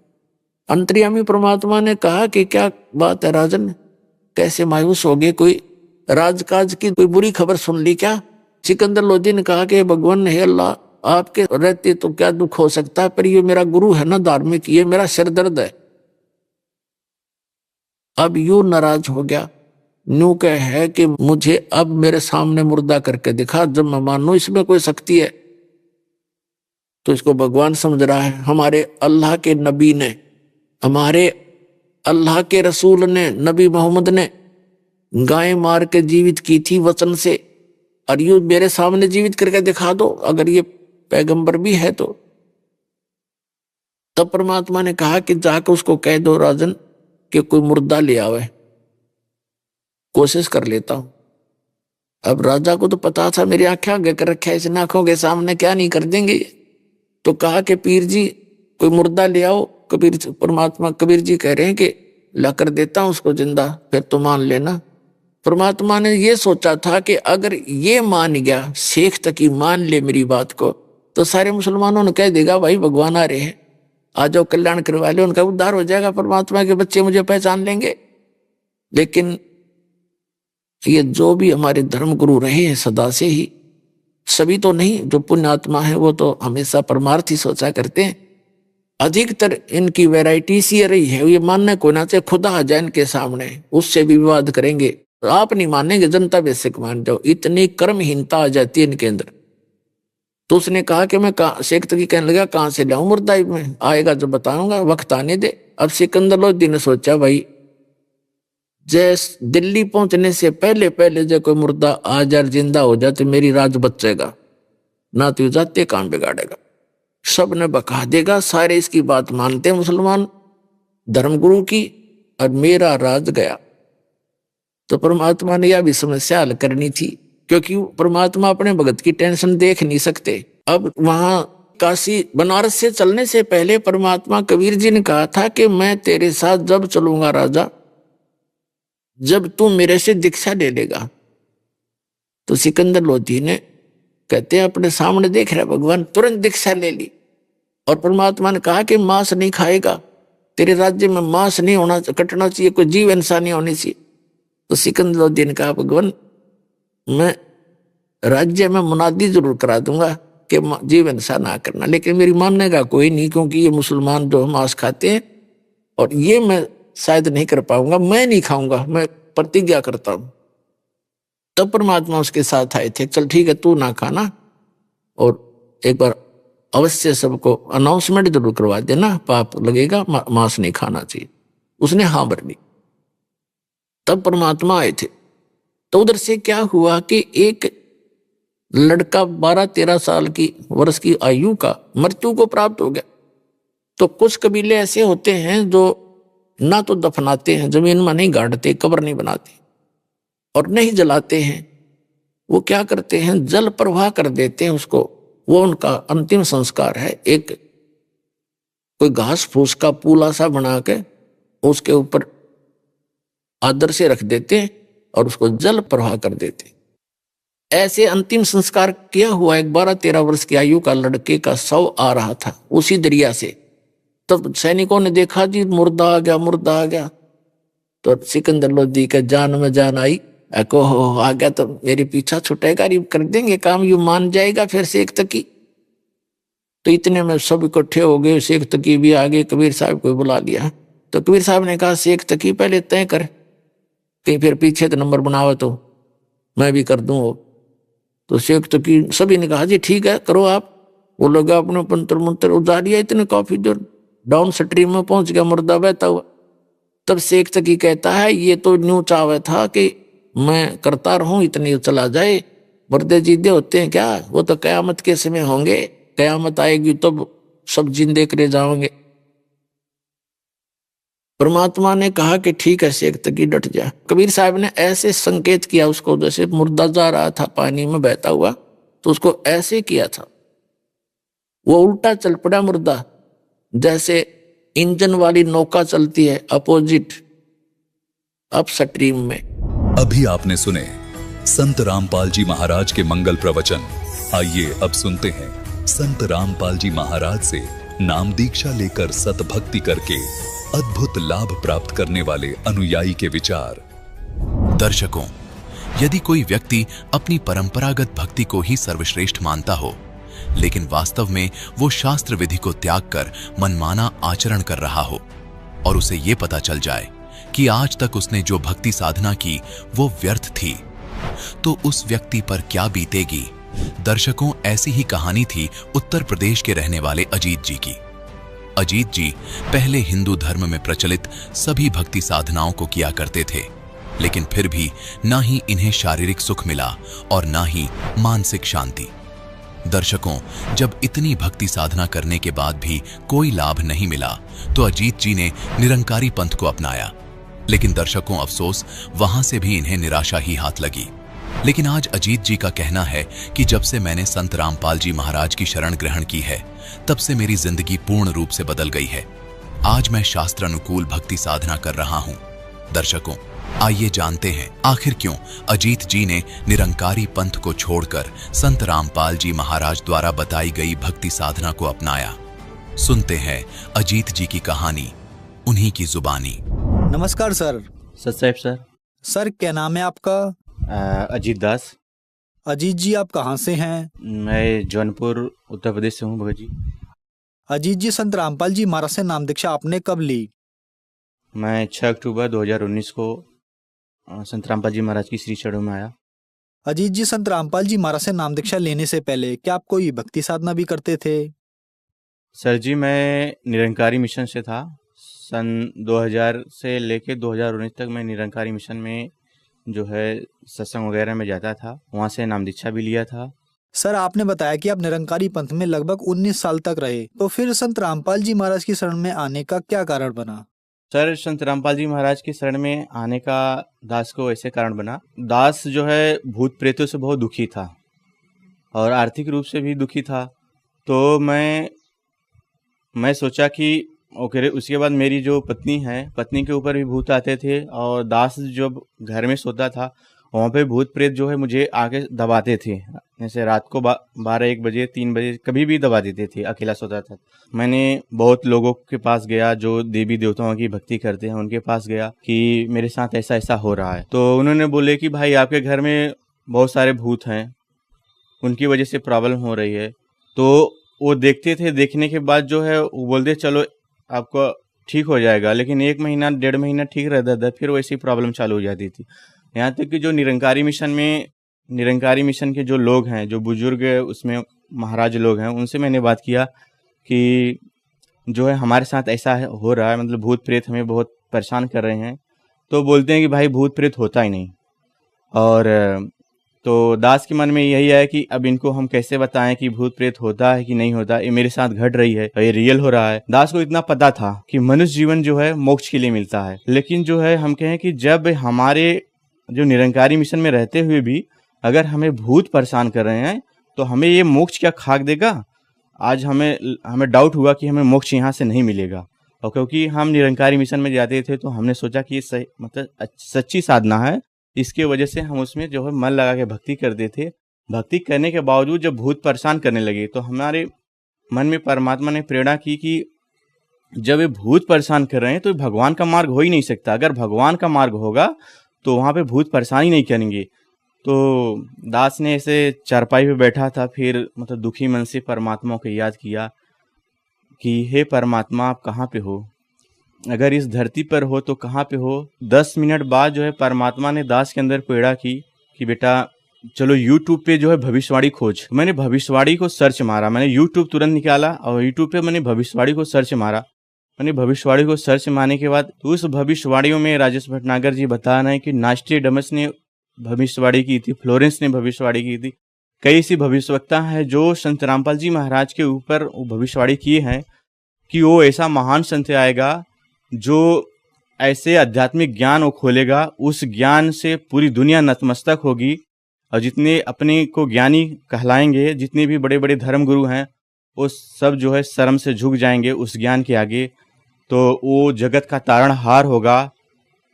अंतर्यामी परमात्मा ने कहा कि क्या बात है राजन, कैसे मायूस हो गए, कोई राजकाज की कोई बुरी खबर सुन ली क्या? सिकंदर लोधी ने कहा कि भगवान हे अल्लाह, आपके रहते तो क्या दुख हो सकता है, पर ये मेरा गुरु है ना धार्मिक, ये मेरा सिर दर्द है। अब यूं नाराज हो गया न्यू कह है कि मुझे अब मेरे सामने मुर्दा करके दिखा, जब मैं मानू इसमें कोई शक्ति है। तो इसको भगवान समझ रहा है। हमारे अल्लाह के नबी ने, हमारे अल्लाह के रसूल ने, नबी मोहम्मद ने गाय मार के जीवित की थी वचन से, और यूं मेरे सामने जीवित करके दिखा दो, अगर ये पैगंबर भी है तो। तब परमात्मा ने कहा कि जाकर उसको कह दो राजन कि कोई मुर्दा ले आवे, कोशिश कर लेता हूं। अब राजा को तो पता था मेरी आंखें आगे कर रखा है, इस आंखों के सामने क्या नहीं कर देंगे। तो कहा कि पीर जी कोई मुर्दा ले आओ। कबीर परमात्मा कबीर जी कह रहे हैं कि ला कर देता हूं उसको जिंदा, फिर तो मान लेना। परमात्मा ने ये सोचा था कि अगर ये मान गया, शेख तक ही मान ले मेरी बात को, तो सारे मुसलमानों ने कह देगा भाई भगवान आ रहे हैं, आ जाओ कल्याण करवा ले, उनका उद्धार हो जाएगा, परमात्मा के बच्चे मुझे पहचान लेंगे। लेकिन ये जो भी हमारे धर्म गुरु रहे हैं सदा से ही, सभी तो नहीं, जो पुण्य आत्मा है वो तो हमेशा परमार्थ ही सोचा करते हैं। अधिकतर इनकी वैरायटी सी रही है, ये मानने को ना चाहे खुदा आ जाए इनके सामने, उससे भी विवाद करेंगे। आप नहीं मानेंगे, जनता बेसिक मान जाओ। इतनी कर्महीनता आ जाती है इनके अंदर। तो उसने कहा कि मैं शेख तकी कहने लगा कहां से लाऊं मुर्दा, में आएगा जब बताऊंगा, वक्त आने दे। अब सिकंदर लोधी ने सोचा भाई जैसे दिल्ली पहुंचने से पहले पहले जो कोई मुर्दा आ जाए जिंदा हो जाए तो मेरी राज बचेगा, ना तो जाते काम बिगाड़ेगा, सब ने बका देगा। सारे इसकी बात मानते हैं मुसलमान धर्मगुरु की, और मेरा राज गया। तो परमात्मा ने यह भी समस्या हल करनी थी, क्योंकि परमात्मा अपने भगत की टेंशन देख नहीं सकते। अब वहां काशी बनारस से चलने से पहले परमात्मा कबीर जी ने कहा था कि मैं तेरे साथ जब चलूंगा राजा, जब तू मेरे से दीक्षा ले लेगा। तो सिकंदर लोधी ने कहते हैं अपने सामने देख रहा भगवान, तुरंत दीक्षा ले ली। और परमात्मा ने कहा कि मांस नहीं खाएगा, तेरे राज्य में मांस नहीं होना, कटना चाहिए, कोई जीव इंसान नहीं होनी चाहिए। तो सिकंदर लोधी ने कहा भगवान मैं राज्य में मुनादी जरूर करा दूंगा कि जीव इंसान ना करना, लेकिन मेरी मानने का कोई नहीं, क्योंकि ये मुसलमान जो मांस खाते हैं, और ये मैं शायद नहीं कर पाऊंगा, मैं नहीं खाऊंगा, मैं प्रतिज्ञा करता हूं। तब परमात्मा उसके साथ आए थे, चल ठीक है तू ना खाना, और एक बार अवश्य सबको अनाउंसमेंट जरूर करवा देना, पाप लगेगा, मांस नहीं खाना चाहिए। उसने हाँ भर ली। तब परमात्मा आए थे। तो उधर से क्या हुआ कि एक लड़का 12-13 साल की वर्ष की आयु का मृत्यु को प्राप्त हो गया। तो कुछ कबीले ऐसे होते हैं जो ना तो दफनाते हैं, जमीन में नहीं गाड़ते, कब्र नहीं बनाते, और नहीं जलाते हैं। वो क्या करते हैं, जल प्रवाह कर देते हैं उसको, वो उनका अंतिम संस्कार है। एक कोई घास फूस का पूला सा बना के उसके ऊपर आदर से रख देते हैं और उसको जल प्रवाह कर देते। ऐसे अंतिम संस्कार किया हुआ एक 12-13 वर्ष की आयु का लड़के का शव आ रहा था उसी दरिया से। तब सैनिकों ने देखा जी मुर्दा आ गया, मुर्दा आ गया। तो सिकंदर लोधी के जान में जान आई, को आ गया तो मेरे पीछा छुटेगा, कर देंगे काम, यू मान जाएगा। फिर शेख तकी, तो इतने में सब इकट्ठे हो गए, शेख तकी भी आ गए, कबीर साहब को बुला लिया। तो कबीर साहब ने कहा शेख तकी पहले तय कर, कहीं फिर पीछे तो नंबर बनावा तो मैं भी कर दूं। तो शेख तकी सभी ने कहा जी ठीक है करो आप। वो लोग अपने पंतर मंत्र उतारिया, इतने काफी जो डाउन स्ट्रीम में पहुंच गया, मुर्दा बहता हुआ। तब शेख तकी कहता है ये तो न्यू चावे था कि मैं करता रहूं, इतनी चला जाए, मुर्दे जिंदे होते हैं क्या? वो तो कयामत के समय होंगे, कयामत आएगी तो सब जिंदे करे जाओगे। परमात्मा ने कहा कि ठीक है शेख तकी डट जा। कबीर साहब ने ऐसे संकेत किया उसको, जैसे मुर्दा जा रहा था पानी में बहता हुआ, तो उसको ऐसे किया था। वो उल्टा चल पड़ा मुर्दा, जैसे इंजन वाली नौका चलती है अपोजिट अप स्ट्रीम में। अभी आपने सुने संत रामपाल जी महाराज के मंगल प्रवचन। आइए अब सुनते हैं संत रामपाल जी महाराज से नाम दीक्षा लेकर सतभक्ति करके अद्भुत लाभ प्राप्त करने वाले अनुयायी के विचार। दर्शकों, यदि कोई व्यक्ति अपनी परंपरागत भक्ति को ही सर्वश्रेष्ठ मानता हो, लेकिन वास्तव में वो शास्त्र विधि को त्याग कर मनमाना आचरण कर रहा हो, और उसे ये पता चल जाए कि आज तक उसने जो भक्ति साधना की वो व्यर्थ थी, तो उस व्यक्ति पर क्या बीतेगी। दर्शकों, ऐसी ही कहानी थी उत्तर प्रदेश के रहने वाले अजीत जी की। अजीत जी पहले हिंदू धर्म में प्रचलित सभी भक्ति साधनाओं को किया करते थे, लेकिन फिर भी ना ही इन्हें शारीरिक सुख मिला और ना ही मानसिक शांति। दर्शकों, जब इतनी भक्ति साधना करने के बाद भी कोई लाभ नहीं मिला तो अजीत जी ने निरंकारी पंथ को अपनाया। लेकिन दर्शकों, अफसोस, वहां से भी इन्हें निराशा ही हाथ लगी। लेकिन आज अजीत जी का कहना है कि जब से मैंने संत रामपाल जी महाराज की शरण ग्रहण की है, तब से मेरी जिंदगी पूर्ण रूप से बदल गई है। आज मैं शास्त्र अनुकूल भक्ति साधना कर रहा हूं। दर्शकों, आइए जानते हैं आखिर क्यों अजीत जी ने निरंकारी पंथ को छोड़कर संत रामपाल जी महाराज द्वारा बताई गई भक्ति साधना को अपनाया। सुनते हैं अजीत जी की कहानी, उन्हीं की जुबानी। नमस्कार सर। साहब सर। सर, क्या नाम है आपका? अजीत दास। अजीत जी, आप कहाँ से हैं? मैं जौनपुर उत्तर प्रदेश से हूँ भगत जी। अजीत जी, संत रामपाल जी महाराज से नाम दीक्षा आपने कब ली? मैं 6 अक्टूबर 2019 को संत रामपाल जी महाराज की श्री चरणों में आया। अजीत जी, संत रामपाल जी महाराज से नाम दीक्षा लेने से पहले क्या आप कोई भक्ति साधना भी करते थे? सर जी, मैं निरंकारी मिशन से था। सन 2000 से लेके 2019 तक मैं निरंकारी मिशन में जो है सत्संग वगैरह में जाता था, वहाँ से नाम दीक्षा भी लिया था। सर, आपने बताया कि आप निरंकारी पंथ में लगभग 19 साल तक रहे, तो फिर संत रामपाल जी महाराज की शरण में आने का क्या कारण बना? सर, संत रामपाल जी महाराज की शरण में आने का दास को ऐसे कारण बना। दास जो है भूत प्रेतों से बहुत दुखी था और आर्थिक रूप से भी दुखी था। तो मैं सोचा कि ओके, उसके बाद मेरी जो पत्नी है, पत्नी के ऊपर भी भूत आते थे और दास जब घर में सोता था वहाँ पे भूत प्रेत जो है मुझे आके दबाते थे। जैसे रात को 12-1 बजे 3 बजे कभी भी दबा देते थे, अकेला सोता था। मैंने बहुत लोगों के पास गया जो देवी देवताओं की भक्ति करते हैं, उनके पास गया कि मेरे साथ ऐसा ऐसा हो रहा है। तो उन्होंने बोले कि भाई आपके घर में बहुत सारे भूत हैं, उनकी वजह से प्रॉब्लम हो रही है। तो वो देखते थे, देखने के बाद जो है वो बोलते चलो आपको ठीक हो जाएगा। लेकिन 1 महीना 1.5 महीना ठीक रहता था, फिर वैसी प्रॉब्लम चालू हो जाती थी। यहाँ तक कि जो निरंकारी मिशन के जो लोग हैं, जो बुजुर्ग उसमें महाराज लोग हैं, उनसे मैंने बात किया कि जो है हमारे साथ ऐसा हो रहा है, मतलब भूत प्रेत हमें बहुत परेशान कर रहे हैं। तो बोलते हैं कि भाई भूत प्रेत होता ही नहीं। और तो दास के मन में यही है कि अब इनको हम कैसे बताएं कि भूत प्रेत होता है कि नहीं होता, ये मेरे साथ घट रही है, ये रियल हो रहा है। दास को इतना पता था कि मनुष्य जीवन जो है मोक्ष के लिए मिलता है, लेकिन जो है हम कहें कि जब हमारे जो निरंकारी मिशन में रहते हुए भी अगर हमें भूत परेशान कर रहे हैं तो हमें ये मोक्ष क्या खाक देगा। आज हमें डाउट हुआ कि हमें मोक्ष यहाँ से नहीं मिलेगा। और क्योंकि हम निरंकारी मिशन में जाते थे तो हमने सोचा कि ये सही मतलब सच्ची साधना है, इसके वजह से हम उसमें जो है मन लगा के भक्ति करते थे। भक्ति करने के बावजूद जब भूत परेशान करने लगे तो हमारे मन में परमात्मा ने प्रेरणा की कि जब ये भूत परेशान कर रहे हैं तो भगवान का मार्ग हो ही नहीं सकता। अगर भगवान का मार्ग होगा तो वहाँ पे भूत परेशान ही नहीं करेंगे। तो दास ने ऐसे चारपाई पे बैठा था, फिर मतलब दुखी मन से परमात्मा को याद किया कि हे परमात्मा, आप कहाँ पे हो? अगर इस धरती पर हो तो कहाँ पे हो? 10 मिनट बाद जो है परमात्मा ने दास के अंदर प्रेरणा की कि बेटा चलो यूट्यूब पे जो है भविष्यवाणी खोज। मैंने भविष्यवाणी को सर्च मारा, मैंने यूट्यूब तुरंत निकाला और यूट्यूब पे मैंने भविष्यवाणी को सर्च मारा। मैंने भविष्यवाणी को सर्च मारने के बाद उस भविष्यवाणियों में राजेश भटनागर जी बता रहे हैं कि नास्ट्रेडमस ने भविष्यवाणी की थी, फ्लोरेंस ने भविष्यवाणी की थी। कई ऐसी भविष्यवक्ता है जो संत रामपाल जी महाराज के ऊपर भविष्यवाणी किए हैं कि वो ऐसा महान संत आएगा जो ऐसे आध्यात्मिक ज्ञान वो खोलेगा, उस ज्ञान से पूरी दुनिया नतमस्तक होगी। और जितने अपने को ज्ञानी कहलाएंगे, जितने भी बड़े बड़े धर्म गुरु हैं, वो सब जो है शर्म से झुक जाएंगे उस ज्ञान के आगे। तो वो जगत का तारणहार होगा।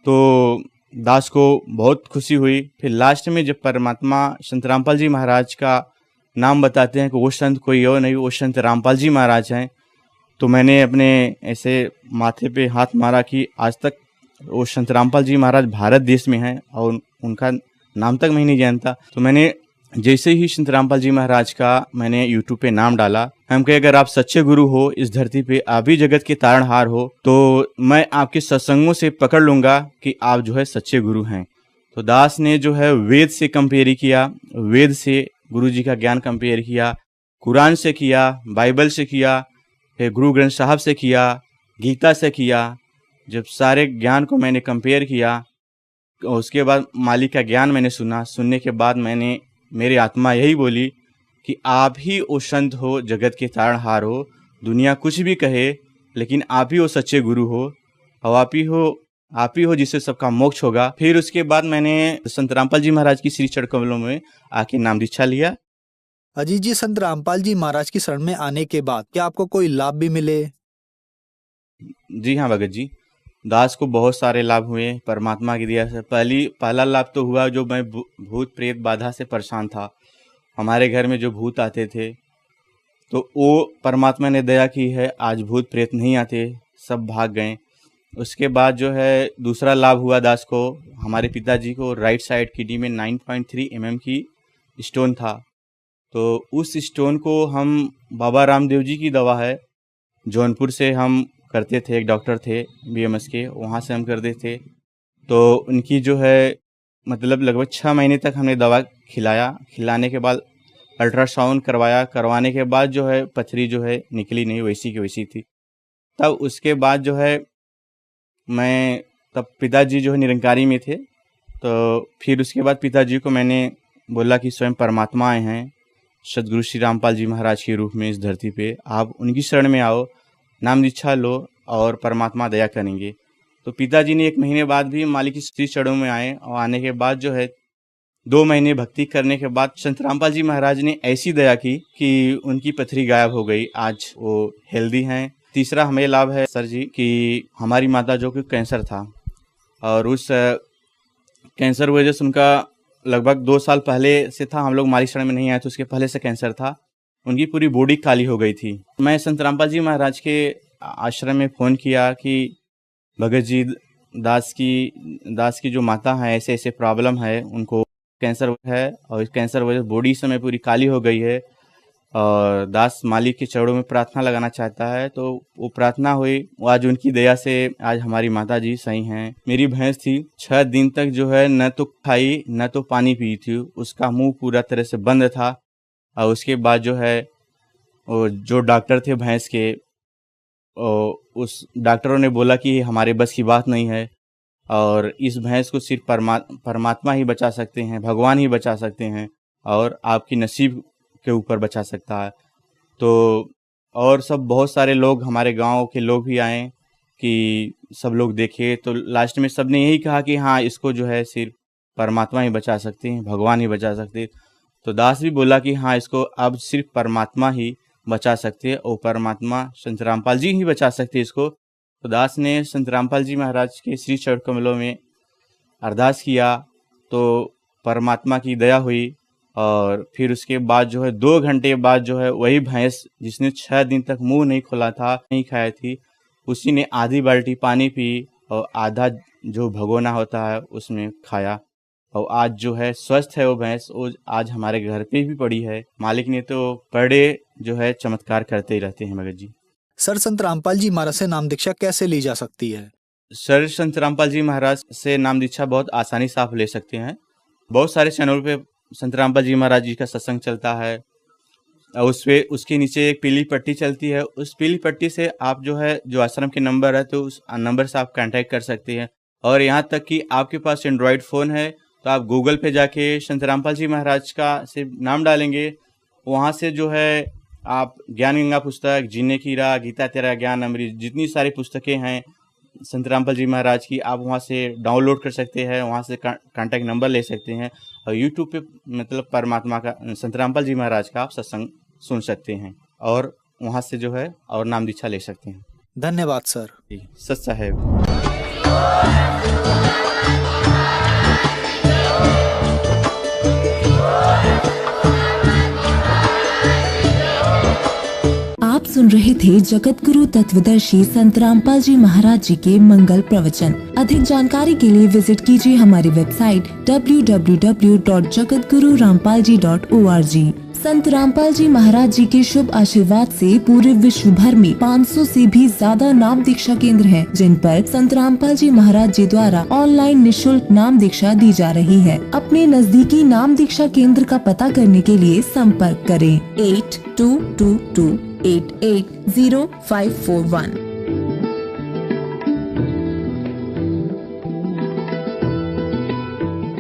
तो दास को बहुत खुशी हुई। फिर लास्ट में जब परमात्मा संत रामपाल जी महाराज का नाम बताते हैं कि वो संत कोई और नहीं, वो संत रामपाल जी महाराज हैं, तो मैंने अपने ऐसे माथे पे हाथ मारा कि आज तक वो संत रामपाल जी महाराज भारत देश में हैं और उनका नाम तक मैं नहीं जानता। तो मैंने जैसे ही संत रामपाल जी महाराज का मैंने यूट्यूब पे नाम डाला, हम कहे अगर आप सच्चे गुरु हो इस धरती पे, आप ही जगत के तारणहार हो, तो मैं आपके सत्संगों से पकड़ लूंगा कि आप जो है सच्चे गुरु हैं। तो दास ने जो है वेद से कंपेयर किया, वेद से गुरु जी का ज्ञान कंपेयर किया, कुरान से किया, बाइबल से किया, फिर गुरु ग्रंथ साहब से किया, गीता से किया। जब सारे ज्ञान को मैंने कंपेयर किया, उसके बाद मालिक का ज्ञान मैंने सुना। सुनने के बाद मेरी आत्मा यही बोली कि आप ही वो संत हो, जगत के तारणहार हो, दुनिया कुछ भी कहे लेकिन आप ही वो सच्चे गुरु हो, और आप ही हो जिससे सबका मोक्ष होगा। फिर उसके बाद मैंने संत रामपाल जी महाराज की श्री चरण कमलों में आके नाम दीक्षा लिया। अजीत जी, संत रामपाल जी महाराज की शरण में आने के बाद क्या आपको कोई लाभ भी मिले? जी हाँ भगत जी, दास को बहुत सारे लाभ हुए परमात्मा की दया से। पहला लाभ तो हुआ, जो मैं भूत प्रेत बाधा से परेशान था, हमारे घर में जो भूत आते थे, तो वो परमात्मा ने दया की है, आज भूत प्रेत नहीं आते, सब भाग गए। उसके बाद जो है दूसरा लाभ हुआ दास को, हमारे पिताजी को राइट साइड किडनी में 9.3 mm की स्टोन था। तो उस स्टोन को हम बाबा रामदेव जी की दवा है, जौनपुर से हम करते थे, एक डॉक्टर थे BMS के, वहाँ से हम करते थे। तो उनकी जो है मतलब लगभग 6 महीने तक हमने दवा खिलाने के बाद अल्ट्रासाउंड करवाने के बाद जो है पथरी जो है निकली नहीं, वैसी की वैसी थी। तब उसके बाद जो है तब पिताजी जो है निरंकारी में थे, तो फिर उसके बाद पिताजी को मैंने बोला कि स्वयं परमात्मा आए हैं सदगुरु श्री रामपाल जी महाराज के रूप में इस धरती पे, आप उनकी शरण में आओ, नाम दीक्षा लो और परमात्मा दया करेंगे। तो पिताजी ने 1 महीने बाद भी मालिक की श्री चरणों में आए, और आने के बाद जो है 2 महीने भक्ति करने के बाद संत रामपाल जी महाराज ने ऐसी दया की कि उनकी पथरी गायब हो गई, आज वो हेल्दी हैं। तीसरा हमें लाभ है सर जी कि हमारी माता जो कि कैंसर था, और उस कैंसर वजह से उनका लगभग 2 साल पहले से था, हम लोग मालिक शरण में नहीं आए तो उसके पहले से कैंसर था, उनकी पूरी बॉडी काली हो गई थी। मैं संत रामपाल जी महाराज के आश्रम में फ़ोन किया कि भगत जी, दास की जो माता है ऐसे ऐसे प्रॉब्लम है, उनको कैंसर है, और इस कैंसर वजह से बॉडी समय पूरी काली हो गई है, और दास मालिक के चरणों में प्रार्थना लगाना चाहता है। तो वो प्रार्थना हुई, आज उनकी दया से आज हमारी माता जी सही हैं। मेरी भैंस थी 6 दिन तक जो है न तो खाई न तो पानी पी थी, उसका मुंह पूरा तरह से बंद था। और उसके बाद जो है वो जो डॉक्टर थे भैंस के, उस डॉक्टरों ने बोला कि हमारे बस की बात नहीं है, और इस भैंस को सिर्फ परमात्मा ही बचा सकते हैं, भगवान ही बचा सकते हैं, और आपकी नसीब के ऊपर बचा सकता है। तो और सब बहुत सारे लोग, हमारे गांव के लोग भी आए कि सब लोग देखे, तो लास्ट में सब ने यही कहा कि हाँ, इसको जो है सिर्फ परमात्मा ही बचा सकते हैं, भगवान ही बचा सकते हैं। तो दास भी बोला कि हाँ, इसको अब सिर्फ परमात्मा ही बचा सकते हैं, और परमात्मा संत रामपाल जी ही बचा सकते हैं इसको। तो दास ने संत रामपाल जी महाराज के श्री चरण कमलों में अरदास किया, तो परमात्मा की दया हुई। और फिर उसके बाद जो है 2 घंटे बाद जो है वही भैंस जिसने 6 दिन तक मुंह नहीं खोला था, नहीं खाया थी, उसी ने आधी बाल्टी पानी पी और आधा जो भगोना होता है उसमें खाया, और आज जो है स्वस्थ है वो भैंस। वो आज हमारे घर पे भी पड़ी है। मालिक ने तो बड़े जो है चमत्कार करते ही रहते हैं भगत जी। सर, संत रामपाल जी महाराज से नाम दीक्षा कैसे ली जा सकती है? सर, संत रामपाल जी महाराज से नाम दीक्षा बहुत आसानी से आप ले सकते हैं। बहुत सारे चैनल पे संत रामपाल जी महाराज जी का सत्संग चलता है, और उसके नीचे एक पीली पट्टी चलती है। उस पीली पट्टी से आप जो है जो आश्रम के नंबर है, तो उस नंबर से आप कांटेक्ट कर सकते हैं। और यहाँ तक कि आपके पास एंड्रॉयड फ़ोन है तो आप गूगल पे जाके संत रामपाल जी महाराज का से नाम डालेंगे, वहाँ से जो है आप ज्ञान गंगा पुस्तक, जीने की राह, गीता तेरा ज्ञान अमृत, जितनी सारी पुस्तकें हैं संत रामपाल जी महाराज की, आप वहाँ से डाउनलोड कर सकते हैं, वहाँ से कांटेक्ट नंबर ले सकते हैं, और यूट्यूब पे मतलब परमात्मा का, संत रामपाल जी महाराज का आप सत्संग सुन सकते हैं, और वहाँ से जो है और नाम दीक्षा ले सकते हैं। धन्यवाद सर। सत साहेब। आप सुन रहे थे जगत गुरु तत्वदर्शी संत रामपाल जी महाराज जी के मंगल प्रवचन। अधिक जानकारी के लिए विजिट कीजिए हमारी वेबसाइट www.jagatgururampalji.org। संत रामपाल जी महाराज जी के शुभ आशीर्वाद से पूरे विश्व भर में 500 से भी ज्यादा नाम दीक्षा केंद्र हैं, जिन पर संत रामपाल जी महाराज जी द्वारा ऑनलाइन निशुल्क नाम दीक्षा दी जा रही है। अपने नजदीकी नाम दीक्षा केंद्र का पता करने के लिए संपर्क करें 8222880541।